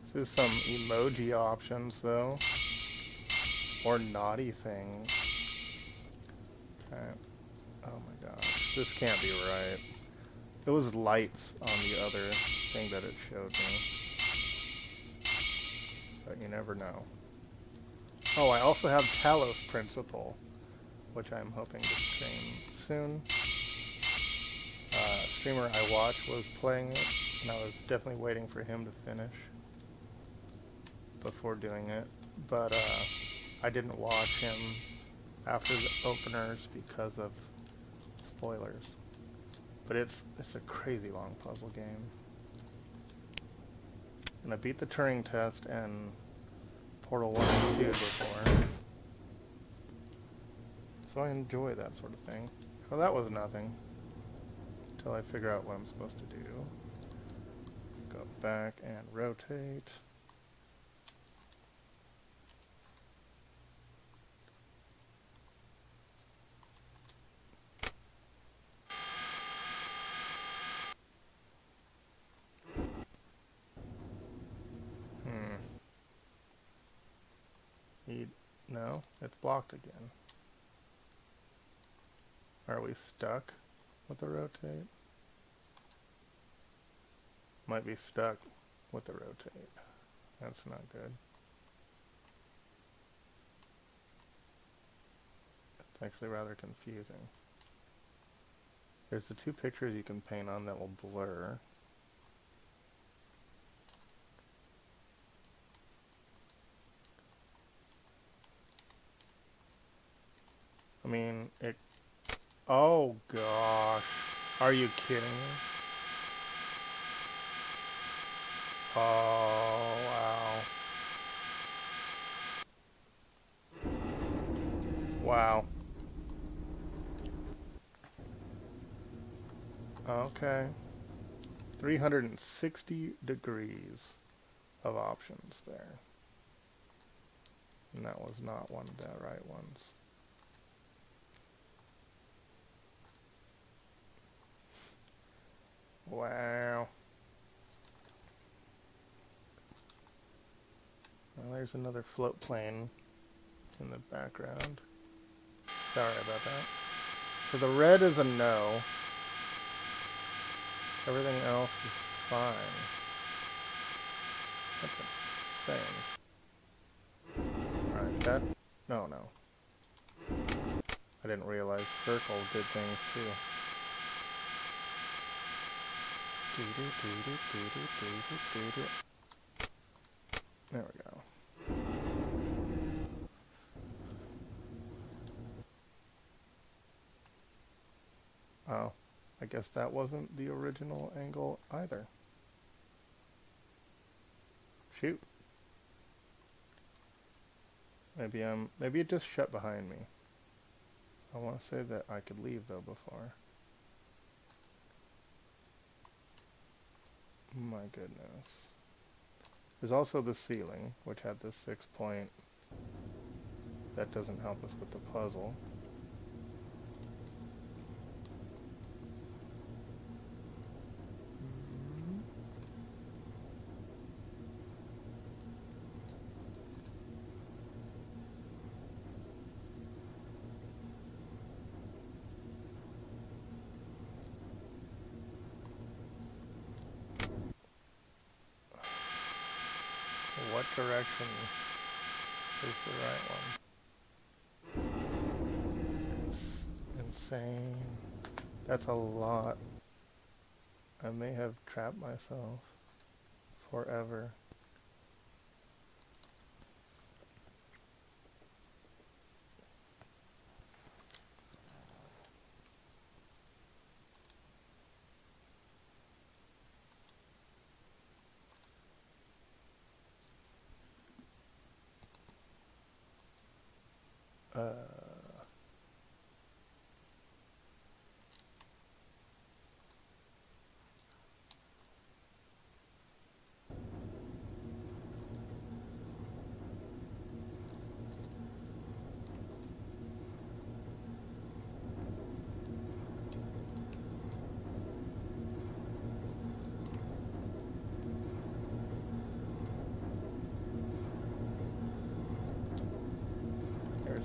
This is some emoji options though. Or naughty things. Okay. Oh my gosh. This can't be right. It was lights on the other thing that it showed me. But you never know. Oh, I also have Talos Principle, which I'm hoping to stream soon. Streamer I watched was playing it, and I was definitely waiting for him to finish before doing it. But I didn't watch him after the openers because of spoilers. But it's a crazy long puzzle game. And I beat the Turing test and Portal 1 and 2 before. So I enjoy that sort of thing. Well, that was nothing. Until I figure out what I'm supposed to do. Go back and rotate. No, it's blocked again. Are we stuck with the rotate? Might be stuck with the rotate. That's not good. It's actually rather confusing. There's the two pictures you can paint on that will blur. I mean, it... Oh, gosh. Are you kidding me? Oh, wow. Wow. Okay. 360 degrees of options there. And that was not one of the right ones. Wow. Well, there's another float plane in the background. Sorry about that. So the red is a no. Everything else is fine. That's insane. Alright, that... No. I didn't realize circle did things too. There we go. Oh, I guess that wasn't the original angle either. Shoot. Maybe it just shut behind me. I want to say that I could leave though before. My goodness. There's also the ceiling, which had this 6-point. That doesn't help us with the puzzle. What direction is the right one? It's insane. That's a lot. I may have trapped myself forever.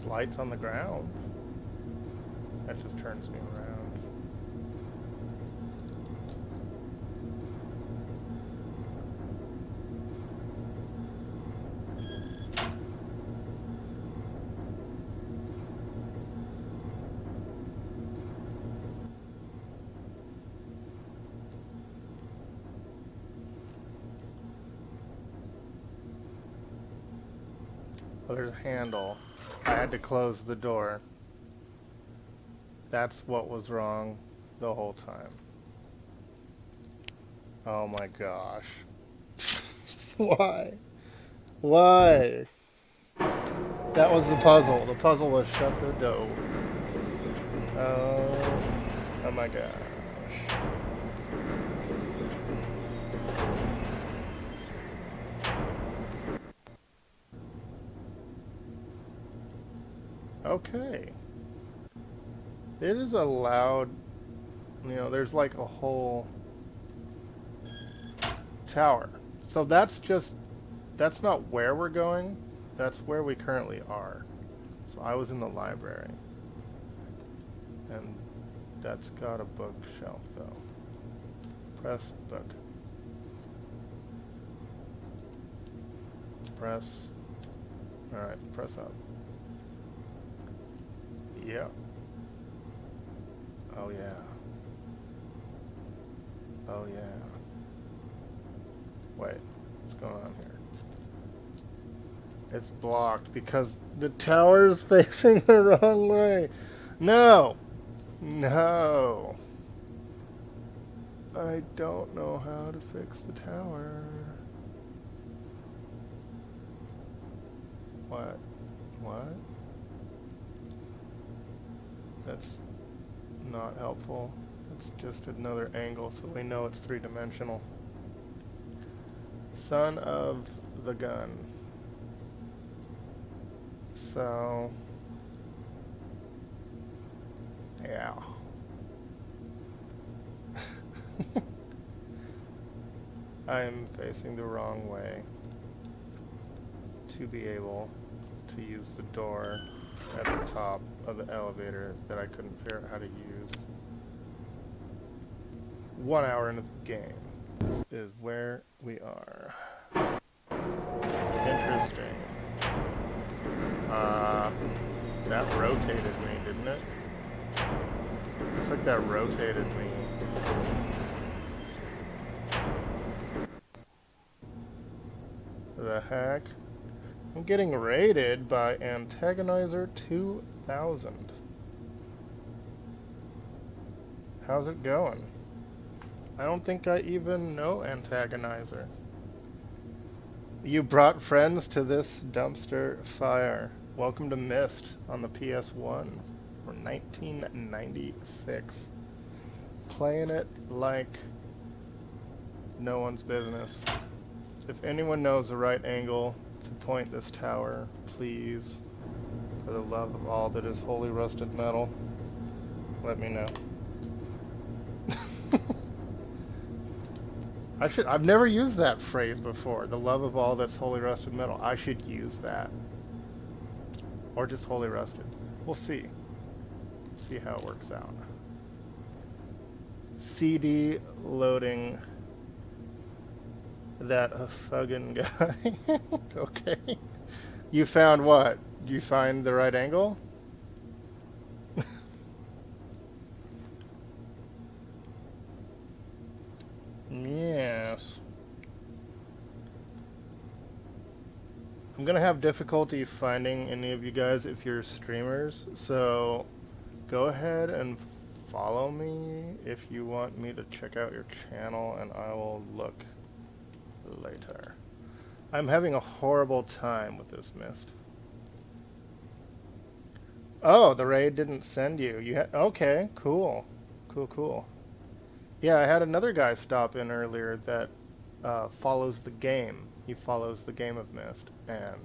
There's lights on the ground. That just turns me around. Oh, there's a handle. I had to close the door. That's what was wrong the whole time. Oh my gosh. Why? Why? That was the puzzle. The puzzle was shut the door. Oh my gosh. Okay. It is a loud, there's like a whole tower. So that's not where we're going. That's where we currently are. So I was in the library. And that's got a bookshelf though. Press book. Press. Alright, press up. Yeah. Oh yeah. Oh yeah. Wait, what's going on here? It's blocked because the tower's facing the wrong way. No! No! I don't know how to fix the tower. What? What? That's not helpful. It's just another angle so we know it's three-dimensional. Son of the gun. So, yeah. I'm facing the wrong way to be able to use the door at the top of the elevator that I couldn't figure out how to use. 1 hour into the game. This is where we are. Interesting. That rotated me, didn't it? Looks like that rotated me. The heck? I'm getting raided by Antagonizer 2000. How's it going? I don't think I even know Antagonizer. You brought friends to this dumpster fire. Welcome to Myst on the PS1 from 1996. Playing it like no one's business. If anyone knows the right angle to point this tower, please, for the love of all that is holy rusted metal, let me know. I've never used that phrase before, the love of all that's holy rusted metal. I should use that. Or just holy rusted. We'll see. See how it works out. CD loading that a fucking guy. Okay. You found what? Did you find the right angle? Yes. I'm gonna have difficulty finding any of you guys if you're streamers, so go ahead and follow me if you want me to check out your channel, and I will look later. I'm having a horrible time with this Myst. Oh, the raid didn't send you. Okay, cool. Cool. Yeah, I had another guy stop in earlier that follows the game. He follows the game of Myst, and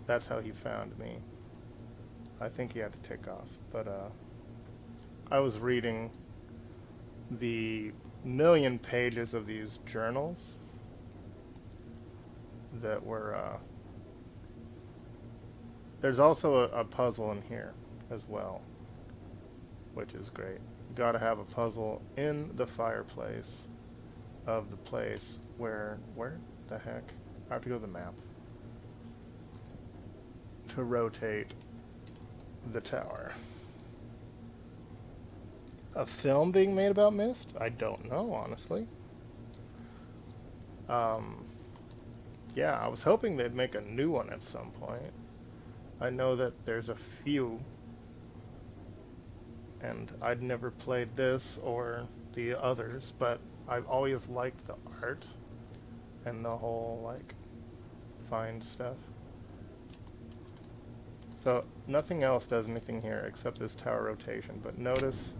that's how he found me. I think he had to take off, but I was reading the million pages of these journals There's also a puzzle in here as well, which is great. You gotta have a puzzle in the fireplace of the place where the heck? I have to go to the map to rotate the tower. A film being made about Myst? I don't know, honestly. Yeah, I was hoping they'd make a new one at some point. I know that there's a few, and I'd never played this or the others, but I've always liked the art and the whole, like, find stuff. So, nothing else does anything here except this tower rotation, but notice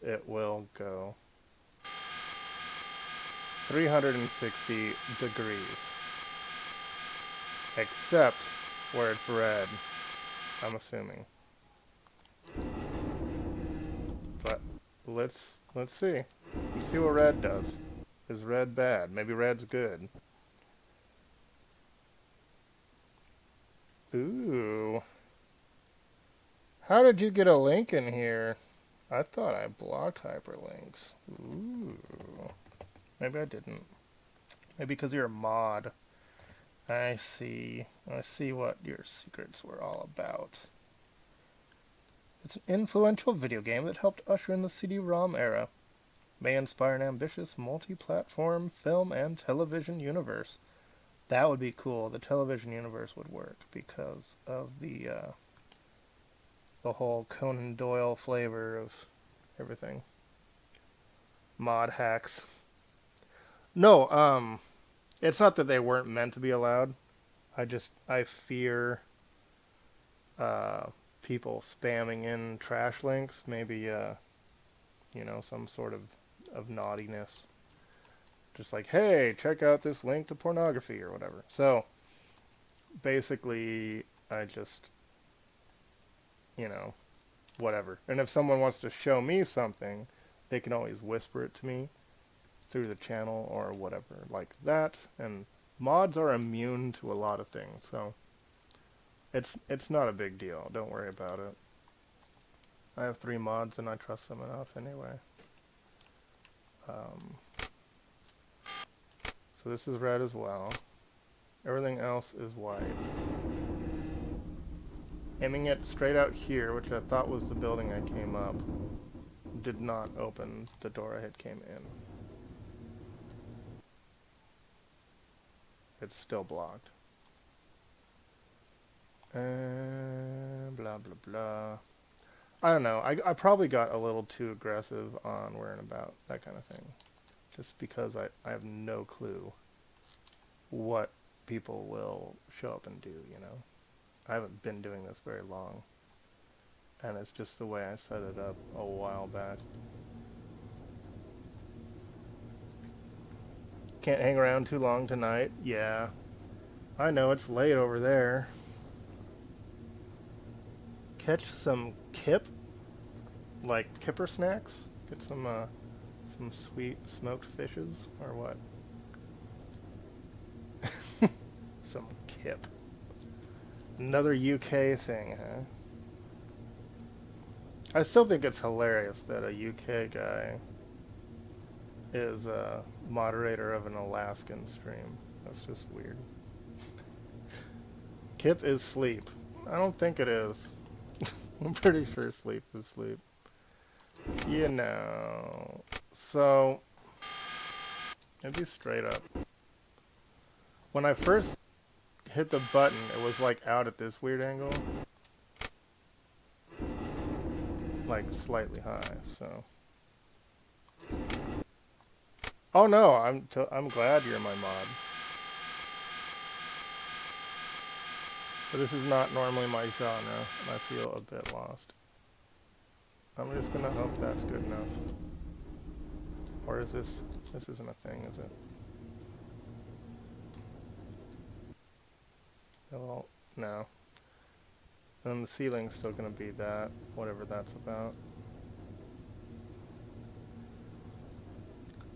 it will go 360 degrees, except where it's red, I'm assuming. But let's see. Let's see what red does. Is red bad? Maybe red's good. Ooh. How did you get a link in here? I thought I blocked hyperlinks. Ooh. Maybe I didn't. Maybe because you're a mod. I see. I see what your secrets were all about. It's an influential video game that helped usher in the CD-ROM era. May inspire an ambitious multi-platform film and television universe. That would be cool. The television universe would work because of the whole Conan Doyle flavor of everything. Mod hacks. No, it's not that they weren't meant to be allowed. I fear people spamming in trash links. Maybe some sort of naughtiness. Just like, hey, check out this link to pornography or whatever. So basically, I just, whatever. And if someone wants to show me something, they can always whisper it to me through the channel or whatever like that. And mods are immune to a lot of things, so it's not a big deal. Don't worry about it. I have 3 mods and I trust them enough anyway. So this is red as well. Everything else is white. Aiming it straight out here, which I thought was the building I came up, did not open the door I had came in. It's still blocked. And blah blah blah. I don't know. I probably got a little too aggressive on where and about, that kind of thing. Just because I have no clue what people will show up and do, I haven't been doing this very long. And it's just the way I set it up a while back. Can't hang around too long tonight. Yeah. I know, it's late over there. Catch some kip? Like kipper snacks? Get some sweet smoked fishes? Or what? Some kip. Another UK thing, huh? I still think it's hilarious that a UK guy is a moderator of an Alaskan stream. That's just weird. Kip is sleep. I don't think it is. I'm pretty sure sleep is sleep. So, maybe straight up. When I first hit the button, it was like out at this weird angle. Like slightly high, so. Oh no, I'm glad you're my mod. But this is not normally my genre, and I feel a bit lost. I'm just gonna hope that's good enough. Or is this isn't a thing, is it? Well, no. Then the ceiling's still gonna be that, whatever that's about.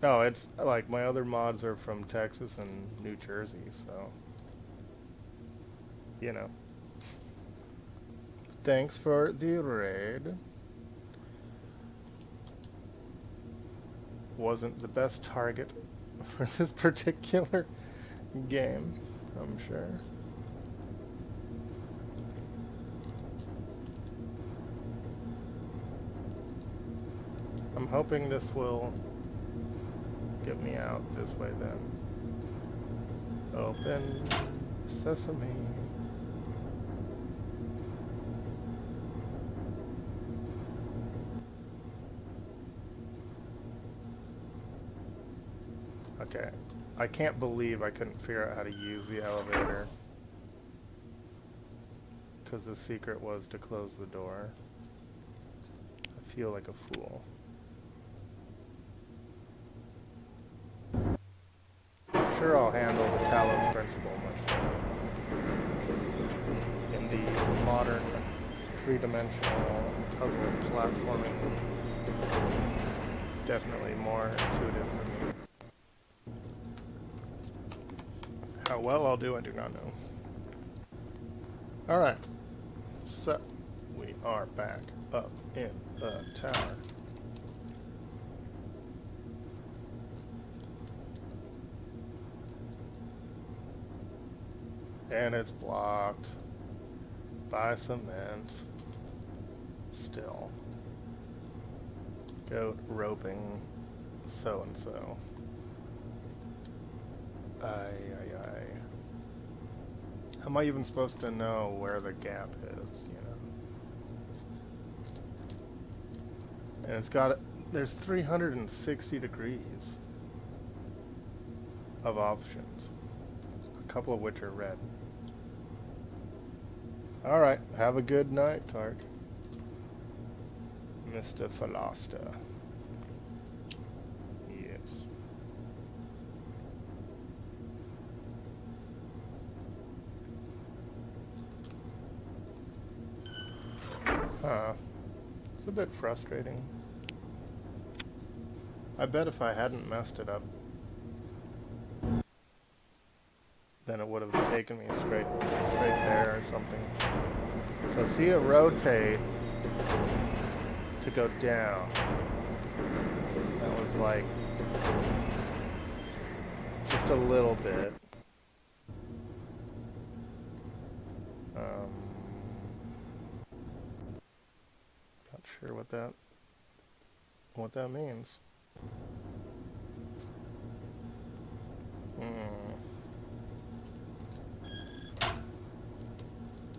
No, it's like my other mods are from Texas and New Jersey, so. you know. Thanks for the raid. Wasn't the best target for this particular game, I'm sure. I'm hoping this will get me out this way then. Open sesame. Okay. I can't believe I couldn't figure out how to use the elevator. Because the secret was to close the door. I feel like a fool. I'm sure I'll handle the Talos principle much better. In the modern three-dimensional puzzle platforming, definitely more intuitive for me. How well I'll do, I do not know. Alright, so we are back up in the tower. And it's blocked by cement. Still. Goat roping so-and-so. Aye, aye, aye. How am I even supposed to know where the gap is, you know? And it's got, there's 360 degrees of options. A couple of which are red. Alright, have a good night, Tark. Mr. Philasta. Yes. It's a bit frustrating. I bet if I hadn't messed it up, then it would have taken me straight there or something. So see it rotate to go down. That was like just a little bit. Not sure what that means.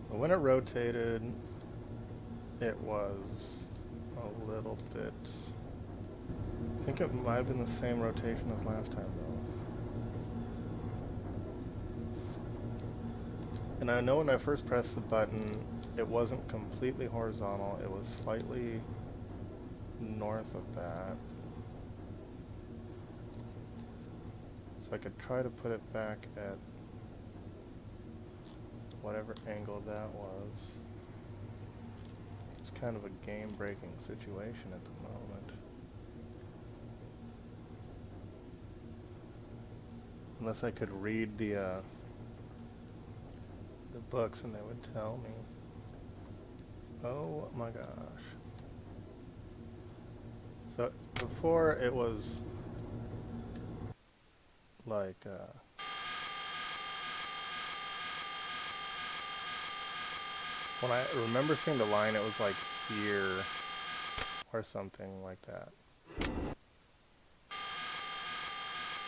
But when it rotated, it was a little bit. I think it might have been the same rotation as last time, though. And I know when I first pressed the button, it wasn't completely horizontal. It was slightly north of that. So I could try to put it back at whatever angle that was. It's kind of a game-breaking situation at the moment. Unless I could read the books and they would tell me. Oh my gosh. So before it was like when I remember seeing the line, it was like here or something like that.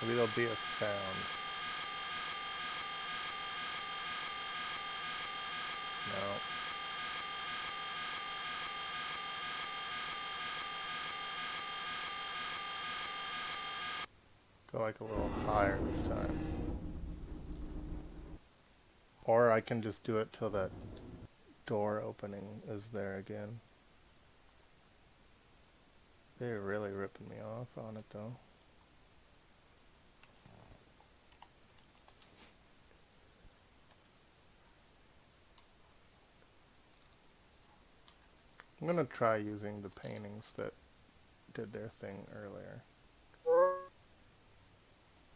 Maybe there'll be a sound. No. Go like a little higher this time. Or I can just do it till that door opening is there again. They're really ripping me off on it though. I'm gonna try using the paintings that did their thing earlier.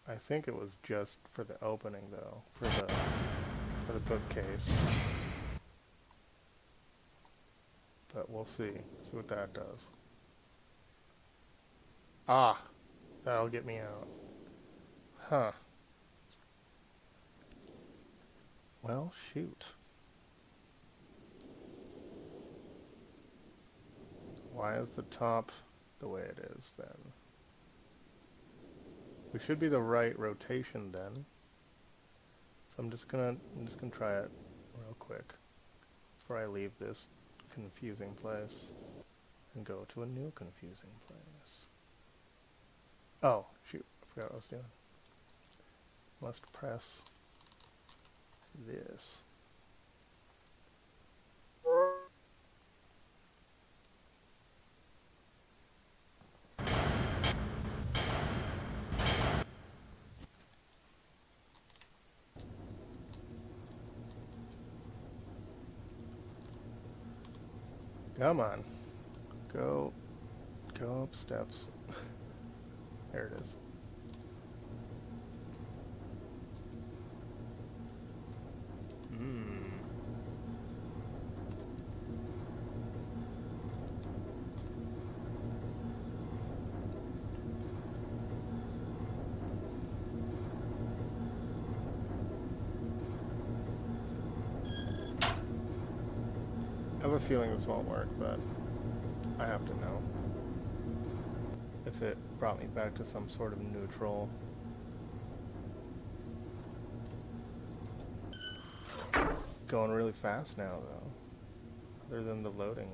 I think it was just for the opening though, for the for the bookcase. But we'll see. See what that does. Ah! That'll get me out. Huh. Well, shoot. Why is the top the way it is then? We should be the right rotation then. So I'm just gonna try it real quick before I leave this confusing place and go to a new confusing place. Oh, shoot. I forgot what I was doing. Must press this. Come on. Go up steps. There it is. I have a feeling this won't work, but I have to know if it brought me back to some sort of neutral. Going really fast now, though, other than the loading.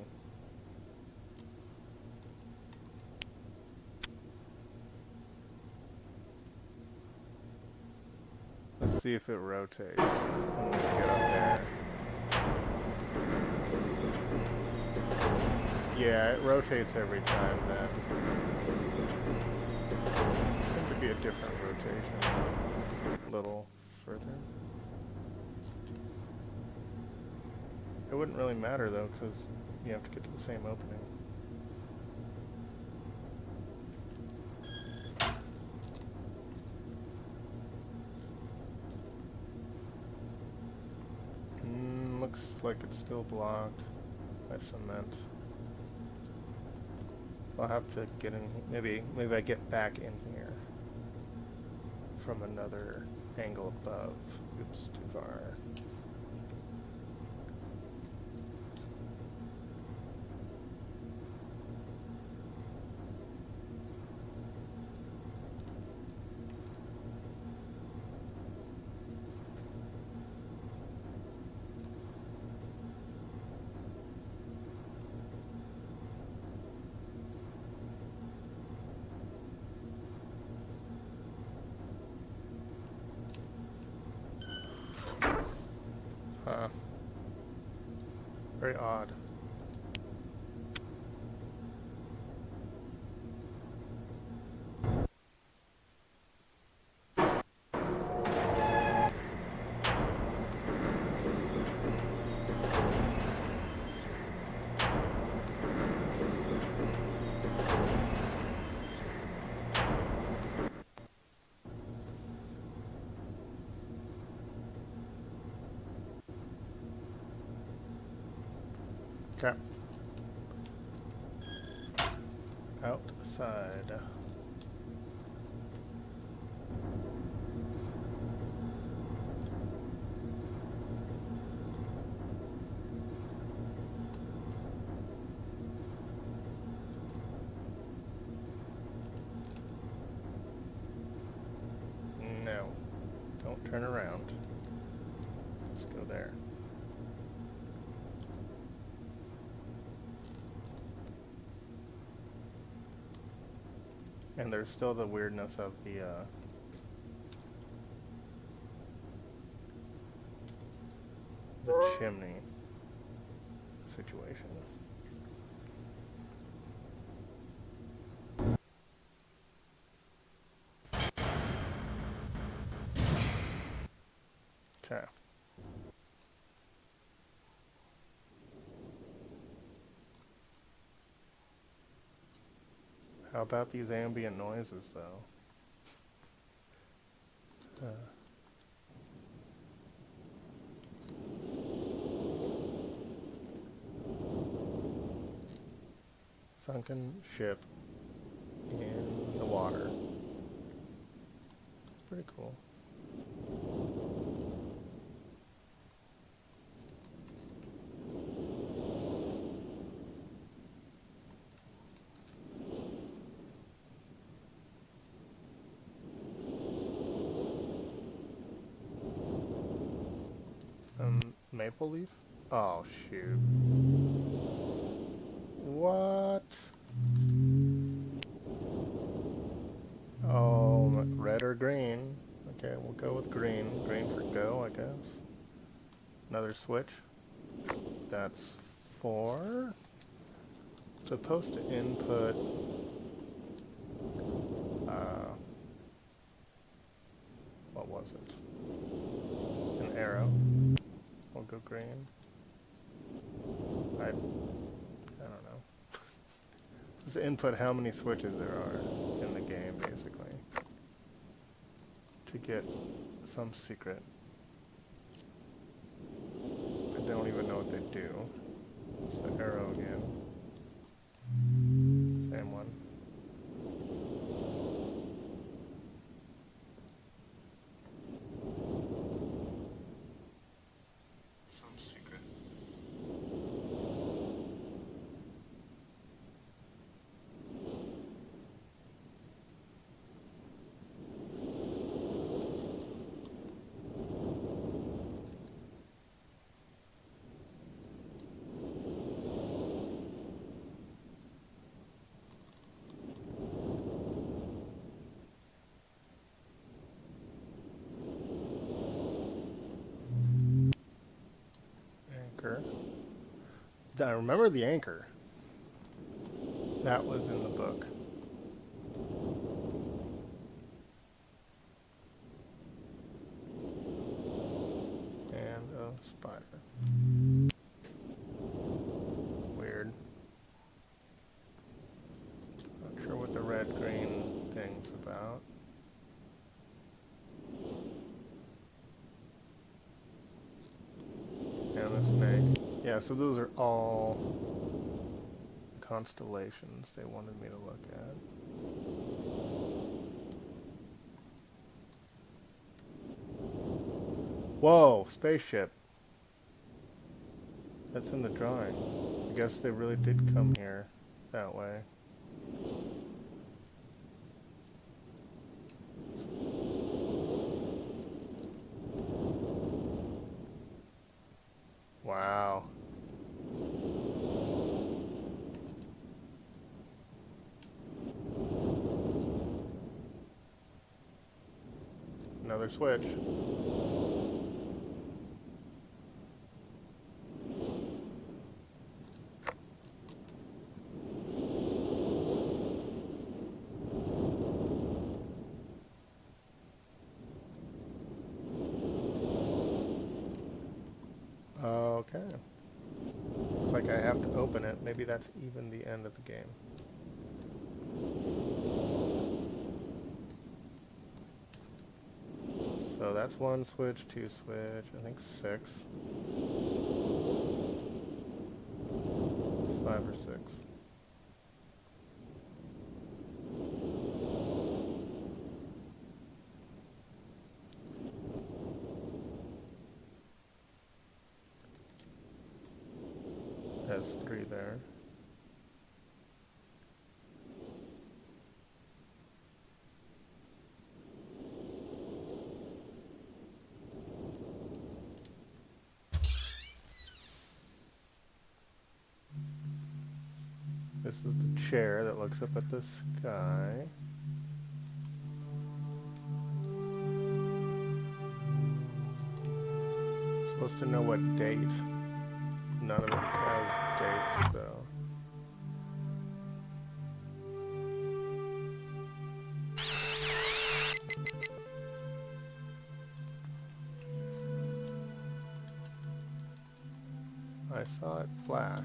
Let's see if it rotates when we get up there. Yeah, it rotates every time then. Seems to be a different rotation. A little further. It wouldn't really matter though, because you have to get to the same opening. Looks like it's still blocked by cement. I'll have to get in. Maybe I get back in here from another angle above. Oops, too far. Huh. Very odd. Okay. Outside. No. Don't turn around. Let's go there. And there's still the weirdness of the chimney situation. Okay. How about these ambient noises, though? sunken ship in the water. Pretty cool. Maple leaf? Oh, shoot. What? Oh, red or green? Okay, we'll go with green. Green for go, I guess. Another switch. That's 4. Supposed to input what was it? An arrow. We'll go green. I don't know. Just input how many switches there are in the game, basically, to get some secret. I don't even know what they do. It's the arrow again. Same one. Some secret. Anchor. I remember the anchor. That was in the book. And a spider. Weird. Not sure what the red-green thing's about. And the snake. Yeah, so those are all constellations they wanted me to look at. Whoa, spaceship. That's in the drawing. I guess they really did come here that way. Wow. Another switch. Okay. Looks like I have to open it. Maybe that's even the end of the game. So that's 1 switch, 2 switch, I think 6. 5 or 6. Has 3 there. This is the chair that looks up at the sky. Supposed to know what date. None of it has dates, though. I saw it flash.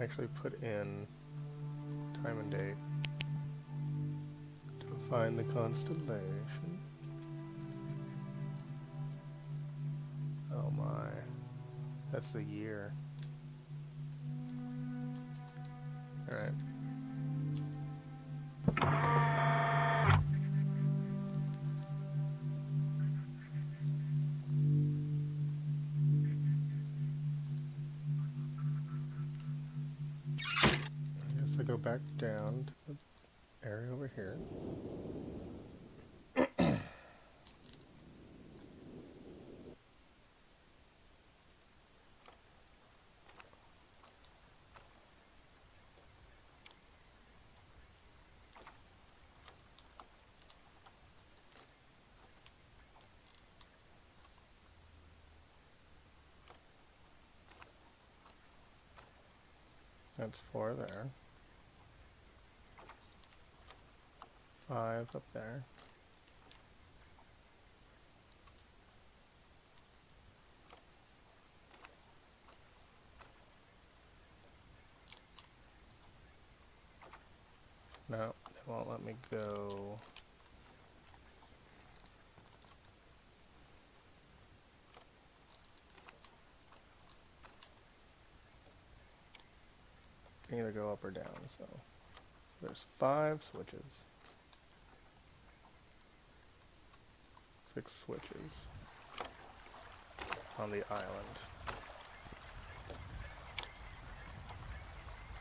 actually put in time and date to find the constellation. Oh my, that's the year. Alright. I guess I go back down to the area over here. That's 4 there. 5 up there. No, they won't let me go. Can either go up or down, so there's 5 switches. 6 switches on the island.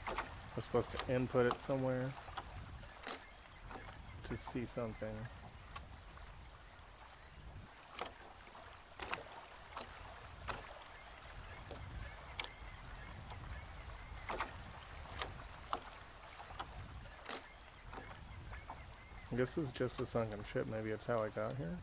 I'm supposed to input it somewhere to see something. I guess this is just a sunken ship. Maybe it's how I got here.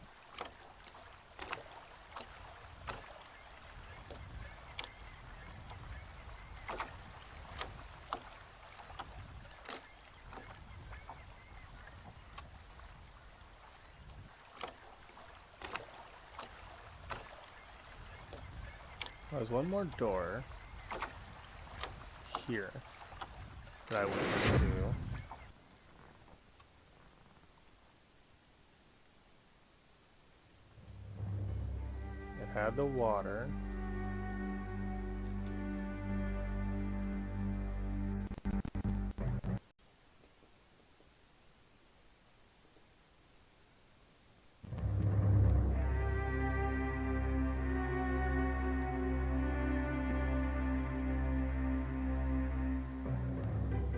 There's one more door here that I went into. It had the water.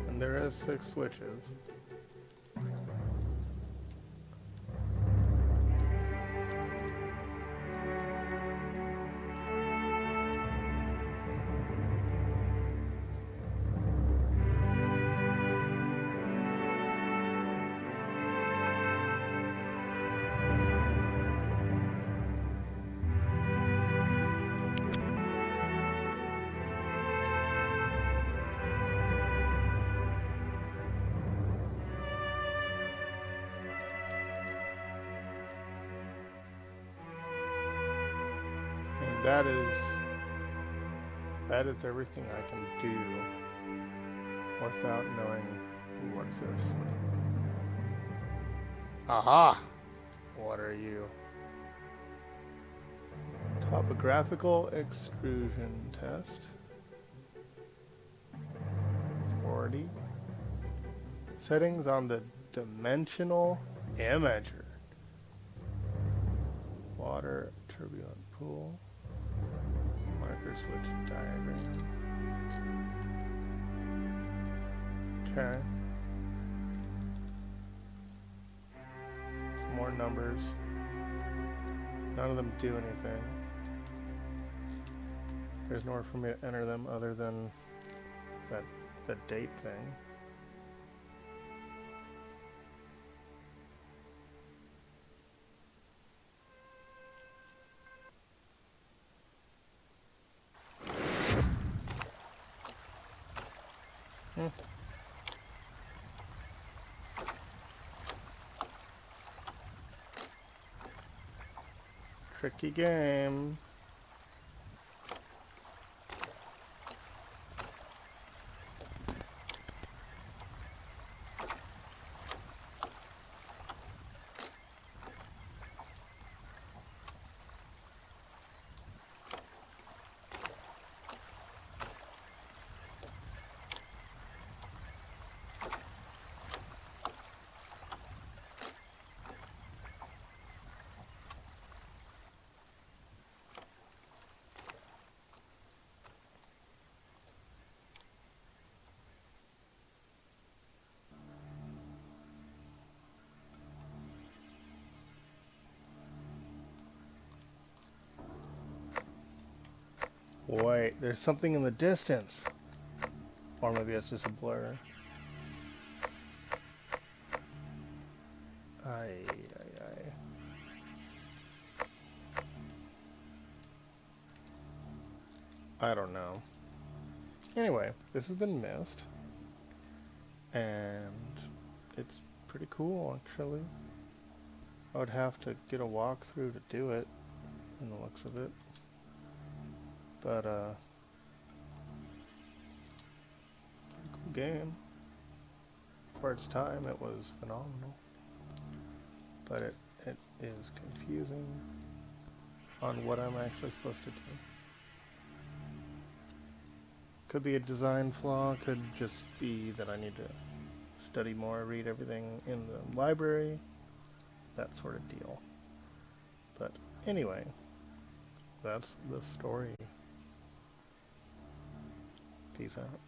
And there is 6 switches. And that is everything I can do without knowing what is this. Aha! What are you? Topographical extrusion test. 40. Settings on the dimensional imager. Water turbulent pool. Marker switch diagram. Okay. Some more numbers. None of them do anything. There's nowhere for me to enter them other than that date thing. Tricky game. Wait, there's something in the distance. Or maybe it's just a blur. Aye, aye, aye. I don't know. Anyway, this has been Myst. And it's pretty cool, actually. I would have to get a walkthrough to do it, in the looks of it. But, pretty cool game. For its time, it was phenomenal. But it is confusing on what I'm actually supposed to do. Could be a design flaw, could just be that I need to study more, read everything in the library, that sort of deal. But anyway, that's the story. Peace out.